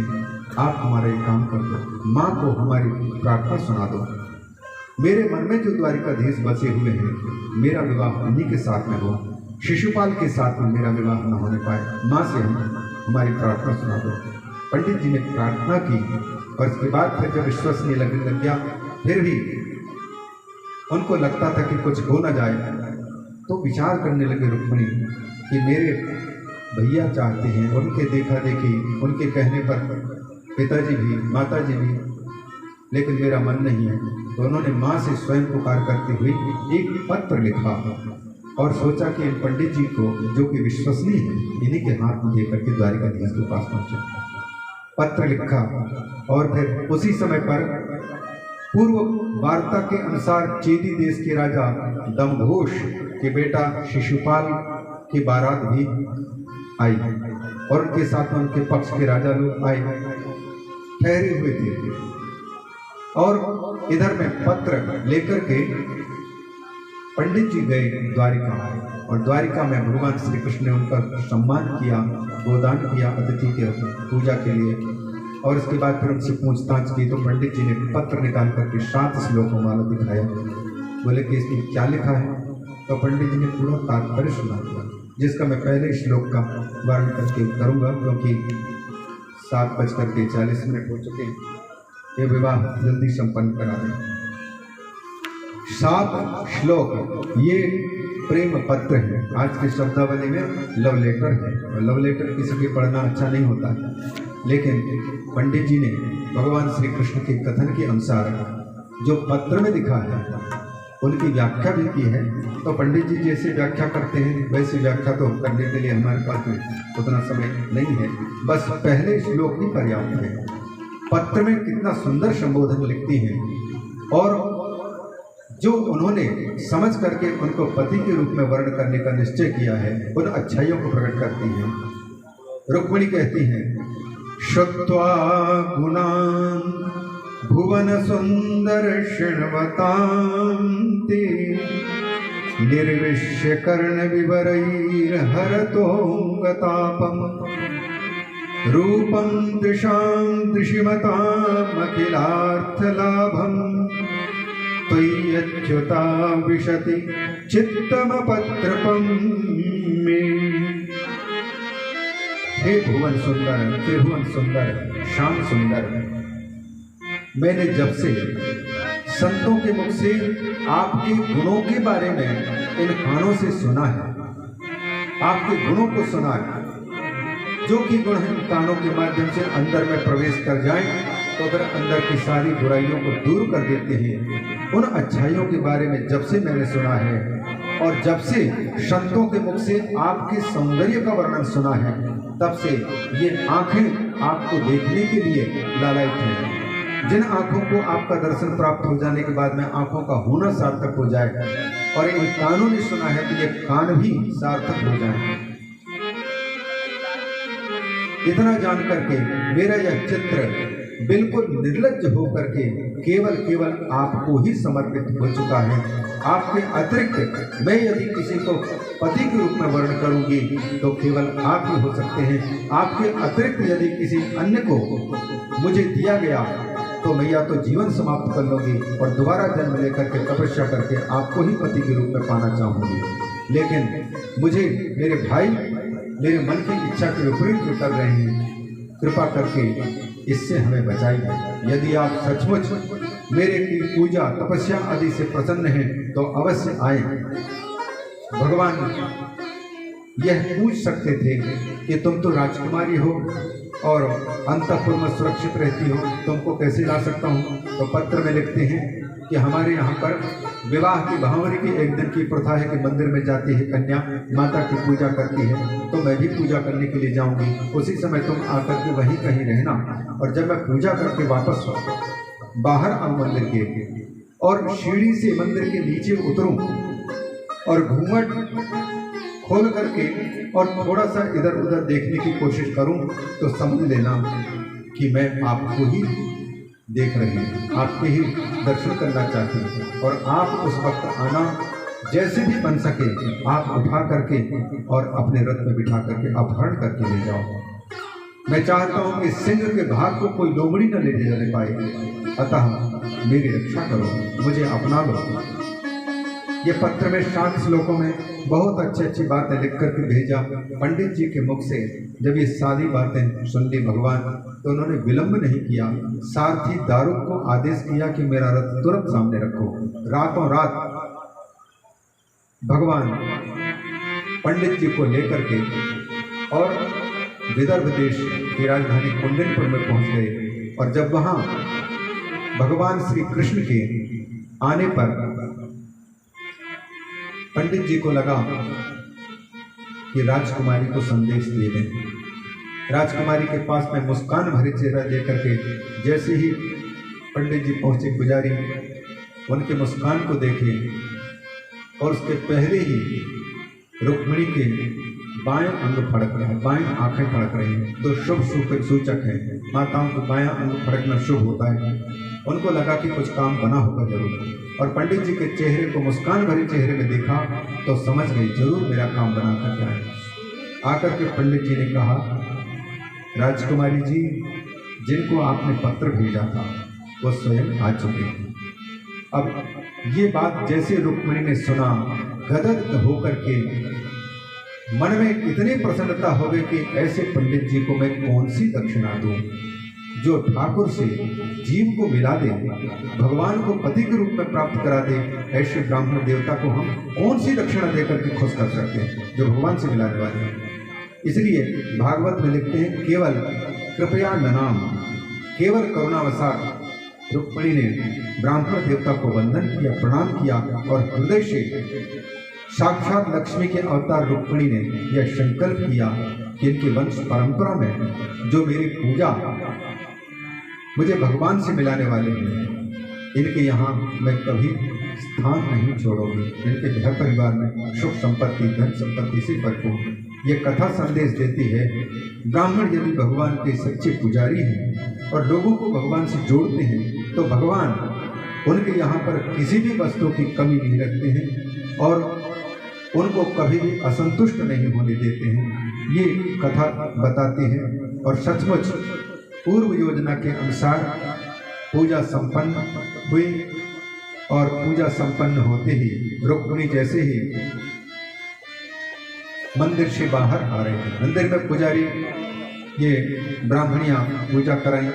आप हमारा एक काम कर दो, माँ को हमारी प्रार्थना सुना दो। मेरे मन में जो द्वारिकाधीश बसे हुए हैं, मेरा विवाह उन्हीं के साथ में हो, शिशुपाल के साथ में मेरा विवाह न होने पाए। माँ से हमारी प्रार्थना सुना दो। पंडित जी ने प्रार्थना की और इसके बाद फिर जब विश्वसनीय लगने लग गया, फिर भी उनको लगता था कि कुछ हो न जाए, तो विचार करने लगे रुक्मिणी कि मेरे भैया चाहते हैं, उनके देखा देखी, उनके कहने पर पिताजी भी माताजी भी, लेकिन मेरा मन नहीं है। तो उन्होंने माँ से स्वयं पुकार करते हुए एक पत्र लिखा और सोचा कि इन पंडित जी को, जो कि विश्वसनीय है, इन्हीं के हाथ में देकर के द्वारिकाधीश के पास पहुंचे। पत्र लिखा और फिर उसी समय पर पूर्व वार्ता के अनुसार चेदी देश के राजा दमघोष के बेटा शिशुपाल की बारात भी आई और उनके साथ में उनके पक्ष के राजा लोग आए, ठहरे हुए थे। और इधर में पत्र लेकर के पंडित जी गए द्वारिका, और द्वारिका में भगवान श्री कृष्ण ने उनका सम्मान किया, गोदान किया अतिथि के पूजा के लिए। और इसके बाद फिर उनसे पूछताछ की तो पंडित जी ने पत्र निकाल करके 7 श्लोकों वाला दिखाया। बोले कि इसमें क्या लिखा है? तो पंडित जी ने पूरा तात्पर्य सुना दिया, जिसका मैं पहले श्लोक का वर्णन करके करूँगा, क्योंकि 7:40 हो चुके हैं। ये विवाह जल्दी संपन्न करा दें। 7 श्लोक ये प्रेम पत्र है। आज के शब्दावली में लव लेटर है, और लव लेटर किसी के पढ़ना अच्छा नहीं होता है, लेकिन पंडित जी ने भगवान श्री कृष्ण के कथन के अनुसार जो पत्र में दिखा है उनकी व्याख्या भी की है। तो पंडित जी जैसे व्याख्या करते हैं वैसे व्याख्या तो करने के लिए हमारे पास में उतना समय नहीं है, बस पहले श्लोक ही पर्याप्त है। पत्र में कितना सुंदर संबोधन लिखती हैं, और जो उन्होंने समझ करके उनको पति के रूप में वर्ण करने का निश्चय किया है, उन अच्छाइयों को प्रकट करती हैं। रुक्मिणी कहती हैं, श्रुत्वा गुणान् भुवन सुंदर शृण्वतां ते निर्विश्य कर्ण विवरैर्हरतोऽङ्गतापम् रूपं दृशां दृशिमतामखिलार्थलाभम् त्वय्यच्युता विशति चित्तमपत्रपं मे। हे भुवन सुंदर, त्रिभुवन सुंदर, श्याम सुंदर, मैंने जब से संतों के मुख से आपके गुणों के बारे में इन कानों से सुना है, आपके गुणों को सुना है, जो कि गुण इन कानों के माध्यम से अंदर में प्रवेश कर जाएं तो फिर अंदर की सारी बुराइयों को दूर कर देते हैं। उन अच्छाइयों के बारे में जब से मैंने सुना है, और जब से संतों के मुख से आपके सौंदर्य का वर्णन सुना है, तब से ये आंखें आपको देखने के लिए लालायित हैं। जिन आंखों को आपका दर्शन प्राप्त हो जाने के बाद में आंखों का होना सार्थक हो जाए, और इन कानों ने सुना है कि ये कान भी सार्थक हो जाए। इतना जान करके मेरा यह चित्र बिल्कुल निर्लज्ज होकर के केवल आपको ही समर्पित हो चुका है। आपके अतिरिक्त मैं यदि किसी को पति के रूप में वर्ण करूंगी तो केवल आप ही हो सकते हैं। आपके अतिरिक्त यदि किसी अन्य को मुझे दिया गया तो मैं या तो जीवन समाप्त कर लूंगी और दोबारा जन्म लेकर के तपस्या करके आपको ही पति के रूप में पाना चाहूंगी। लेकिन मुझे मेरे भाई मेरे मन की इच्छा के विपरीत जो कर रहे हैं, कृपा करके इससे हमें बचाइए। यदि आप सचमुच मेरे की पूजा तपस्या आदि से प्रसन्न हैं तो अवश्य आए। भगवान यह पूछ सकते थे कि तुम तो राजकुमारी हो और अंतःपुर में सुरक्षित रहती हो, तुमको कैसे ला सकता हूँ। तो पत्र में लिखते हैं कि हमारे यहाँ पर विवाह की भावरी की एक दिन की प्रथा है कि मंदिर में जाती है कन्या, माता की पूजा करती है, तो मैं भी पूजा करने के लिए जाऊंगी। उसी समय तुम आकर के वहीं कहीं रहना, और जब मैं पूजा करके वापस बाहर आऊँ मंदिर के और सीढ़ी से मंदिर के नीचे उतरूं और घूंघट खोल करके और थोड़ा सा इधर उधर देखने की कोशिश करूं तो समझ लेना कि मैं आपको ही देख रही हूँ, आपके ही दर्शन करना चाहती हूँ। और आप उस वक्त आना, जैसे भी बन सके आप उठा करके और अपने रथ में बिठा करके अपहरण करके ले जाओ। मैं चाहता हूँ कि सिंह के भाग को कोई लोमड़ी न ले जाने पाए, अतः मेरी रक्षा करो, मुझे अपना लो। ये पत्र में शांत श्लोकों में बहुत अच्छी बातें लिख करके भेजा। पंडित जी के मुख से जब ये सारी बातें सुन ली भगवान, तो उन्होंने विलंब नहीं किया, साथ ही दारुक को आदेश किया कि मेरा रथ तुरंत सामने रखो। रातों रात भगवान पंडित जी को लेकर के और विदर्भ देश की राजधानी कुंडनपुर में पहुंच गए। और जब वहां भगवान श्री कृष्ण के आने पर पंडित जी को लगा कि राजकुमारी को संदेश दे दें। राजकुमारी के पास में मुस्कान भरे चेहरा लेकर के जैसे ही पंडित जी पहुंचे, पुजारी उनके मुस्कान को देखे और उसके पहले ही रुक्मिणी के बाएं अंग फड़क रहे हैं, बाएं आंखें फड़क रही हैं, तो शुभ सूचक है। माताओं को बायां अंग फड़कना शुभ होता है। उनको लगा कि कुछ काम बना होगा जरूर, और पंडित जी के चेहरे को मुस्कान भरे चेहरे में देखा तो समझ गई जरूर मेरा काम बना कर क्या है। आकर के पंडित जी ने कहा, राजकुमारी जी, जिनको आपने पत्र भेजा था वो स्वयं आ चुके हैं। अब ये बात जैसे रुक्मिणी ने सुना, गदगद होकर के मन में इतनी प्रसन्नता हो गई कि ऐसे पंडित जी को मैं कौन सी दक्षिणा दूं जो ठाकुर से जीव को मिला दे, भगवान को पति के रूप में प्राप्त करा दे। ऐसे ब्राह्मण देवता को हम कौन सी दक्षिणा देकर के खुश कर सकते हैं जो भगवान से मिलाने वाले हैं। इसलिए भागवत में लिखते हैं, केवल कृपया ननाम, केवल करुणावशात रुक्मिणी ने ब्राह्मण देवता को वंदन किया, प्रणाम किया और हृदय से साक्षात लक्ष्मी के अवतार रुक्मिणी ने यह संकल्प किया कि इनके वंश परंपरा में जो मेरी पूजा मुझे भगवान से मिलाने वाले हैं, इनके यहाँ मैं कभी स्थान नहीं छोड़ूंगी। इनके घर परिवार में सुख संपत्ति, धन संपत्ति से भरपूर। ये कथा संदेश देती है, ब्राह्मण यदि भगवान के सच्चे पुजारी हैं और लोगों को भगवान से जोड़ते हैं तो भगवान उनके यहाँ पर किसी भी वस्तु की कमी नहीं रखते हैं और उनको कभी भी असंतुष्ट नहीं होने देते हैं। ये कथा बताती है और सचमुच पूर्व योजना के अनुसार पूजा संपन्न हुई और पूजा संपन्न होते ही रुक्मिणी जैसे ही मंदिर से बाहर आ रहे थे, मंदिर में पुजारी ये ब्राह्मणियां पूजा कराई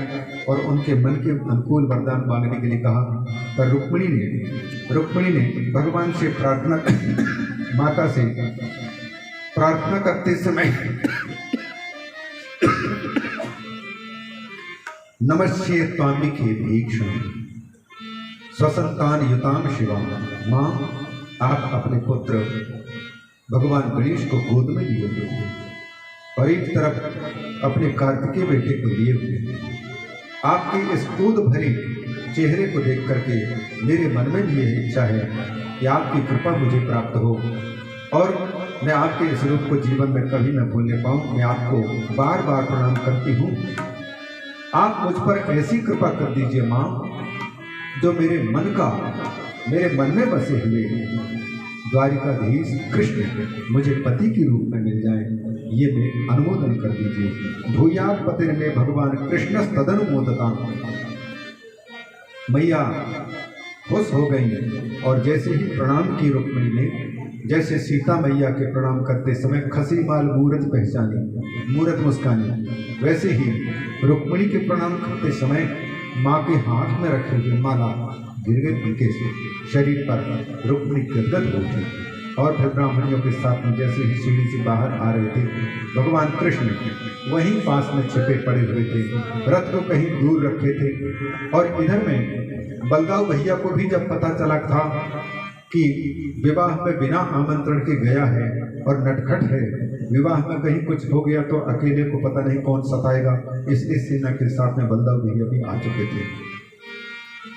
और उनके मन के अनुकूल वरदान मांगने के लिए कहा। पर रुक्मिणी ने भगवान से प्रार्थना, माता से प्रार्थना करते समय नमस्ये त्वाम्बिके भीक्षण स्वसंतान युताम शिवा, माँ आप अपने पुत्र भगवान गणेश को गोद में लिए हुए और एक तरफ अपने कार्तिकेय बेटे को लिए हुए। आपके इस क्रोध भरे चेहरे को देख करके मेरे मन में भी यह इच्छा है कि आपकी कृपा मुझे प्राप्त हो और मैं आपके इस रूप को जीवन में कभी न भूलने पाऊँ। मैं आपको बार बार प्रणाम करती हूँ। आप मुझ पर ऐसी कृपा कर दीजिए माँ, जो मेरे मन में बसे हुए द्वारिकाधीश कृष्ण मुझे पति के रूप में मिल जाए, ये मैं अनुमोदन कर दीजिए। भूयात् पतिर में भगवान कृष्ण तदनुमोदता। मैया खुश हो गई और जैसे ही प्रणाम की रुक्मिणी ने, जैसे सीता मैया के प्रणाम करते समय खसी माल मूरत पहचानी, मूरत मुस्कानी, वैसे ही रुक्मिणी के प्रणाम करते समय माँ के हाथ में रखे हुए माला गिर गए उनके शरीर पर। रुक्मिणी गदगद हो गई और फिर ब्राह्मणियों के साथ में जैसे ही सीढ़ी से बाहर आ रहे थे, भगवान कृष्ण वहीं पास में छिपे पड़े हुए थे, रथ को कहीं दूर रखे थे। और इधर में बलदाऊ भैया को भी जब पता चला था कि विवाह में बिना आमंत्रण के गया है और नटखट है, विवाह में कहीं कुछ हो गया तो अकेले को पता नहीं कौन सताएगा, इसलिए सेना के साथ में बलदाऊ भैया भी आ चुके थे।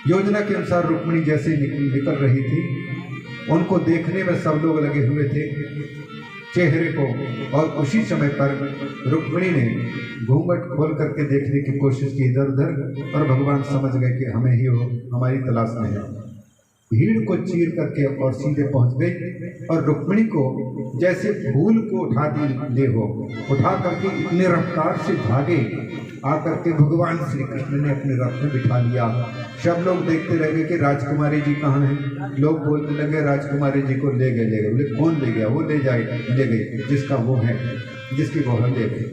योजना के अनुसार रुक्मिणी जैसे निकल रही थी, उनको देखने में सब लोग लगे हुए थे चेहरे को, और उसी समय पर रुक्मिणी ने घूंघट खोल करके देखने की कोशिश की इधर उधर, और भगवान समझ गए कि हमें ही हो, हमारी तलाश में है। भीड़ को चीर करके और सीधे पहुंच गई और रुक्मिणी को जैसे फूल को उठा ले हो, उठा करके इतने रफ्तार से भागे, आकर के भगवान श्री कृष्ण ने अपने रथ में बिठा लिया। सब लोग देखते रह गए कि राजकुमारी जी कहाँ हैं। लोग बोलने लगे राजकुमारी जी को ले गए। बोले कौन ले गया? वो ले गए जिसका वो है, जिसकी वो है ले गए।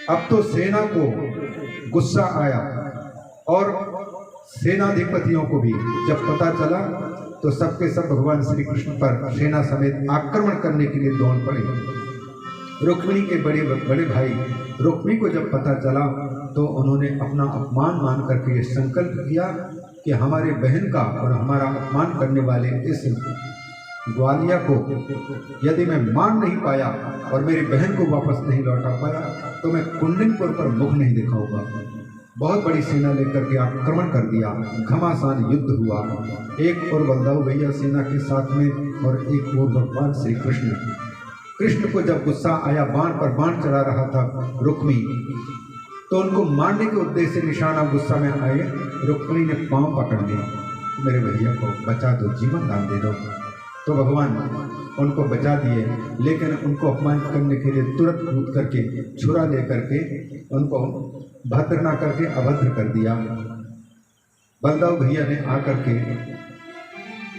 अब तो सेना को गुस्सा आया और सेनाधिपतियों को भी जब पता चला तो सबके सब भगवान श्री कृष्ण पर सेना समेत आक्रमण करने के लिए दौड़ पड़े। रुक्मिणी के बड़े भाई रुक्मिणी को जब पता चला तो उन्होंने अपना अपमान मान करके ये संकल्प किया कि हमारे बहन का और हमारा अपमान करने वाले इस ग्वालिया को यदि मैं मार नहीं पाया और मेरी बहन को वापस नहीं लौटा पाया तो मैं कुंडनपुर पर मुख नहीं दिखाऊंगा। बहुत बड़ी सेना लेकर के आक्रमण कर दिया। घमासान युद्ध हुआ। एक और बलदाऊ भैया सेना के साथ में और एक और भगवान श्री कृष्ण को जब गुस्सा आया, बाण पर बाण चला रहा था रुक्मिणी, तो उनको मारने के उद्देश्य से निशाना गुस्सा में आए। रुक्मिणी ने पांव पकड़ लिया, मेरे भैया को बचा दो, जीवन दान दे दो। तो भगवान उनको बचा दिए, लेकिन उनको अपमानित करने के लिए तुरंत कूद करके छुरा लेकर के उनको भद्र ना करके अभद्र कर दिया। बलदाऊ भैया ने आकर के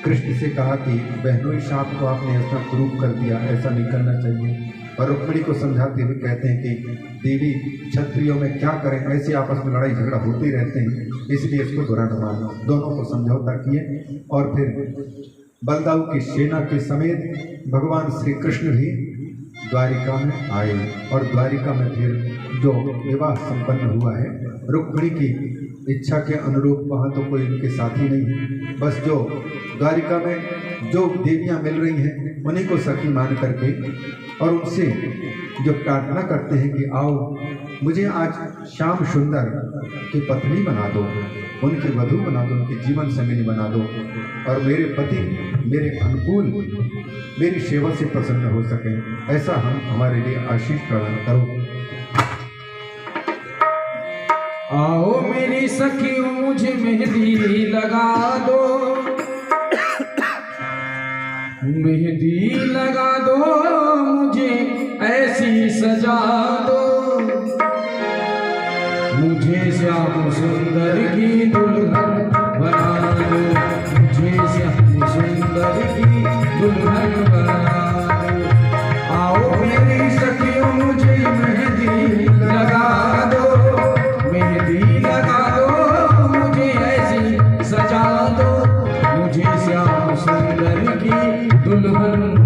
कृष्ण से कहा कि बहनोई साहब को आपने ऐसा क्रूप कर दिया, ऐसा नहीं करना चाहिए। और रुक्मिणी को समझाते हुए कहते हैं कि देवी क्षत्रियों में क्या करें, ऐसे आपस में लड़ाई झगड़ा होते रहते हैं, इसलिए इसको बुरा न मानो। दोनों को समझौता किए और फिर बलदाऊ की सेना के समेत भगवान श्री कृष्ण भी द्वारिका में आए। और द्वारिका में फिर जो विवाह संपन्न हुआ है, रुक्मिणी की इच्छा के अनुरूप वहाँ तो कोई उनके साथी नहीं है, बस जो द्वारिका में जो देवियाँ मिल रही हैं उन्हीं को सखी मान करके और उनसे जो प्रार्थना करते हैं कि आओ मुझे आज श्याम सुंदर की पत्नी बना दो, उनकी वधू बना दो, उनकी जीवन संगिनी बना दो, और मेरे पति मेरे अनुकूल मेरी सेवा से प्रसन्न हो सके, ऐसा हमारे लिए आशीष प्रदान करो। आओ मेरी सखियों मुझे मेहंदी लगा दो, मेहंदी लगा दो, मुझे ऐसी सजा दो, मुझे श्याम सुंदर की दुल्हन बना दो, मुझे श्याम सुंदर की दुल्हन बना दो। आओ मेरी सखियों मुझे मेहंदी लगा दो, मेहंदी लगा दो, मुझे ऐसी सजा दो, मुझे श्याम सुंदर की दुल्हन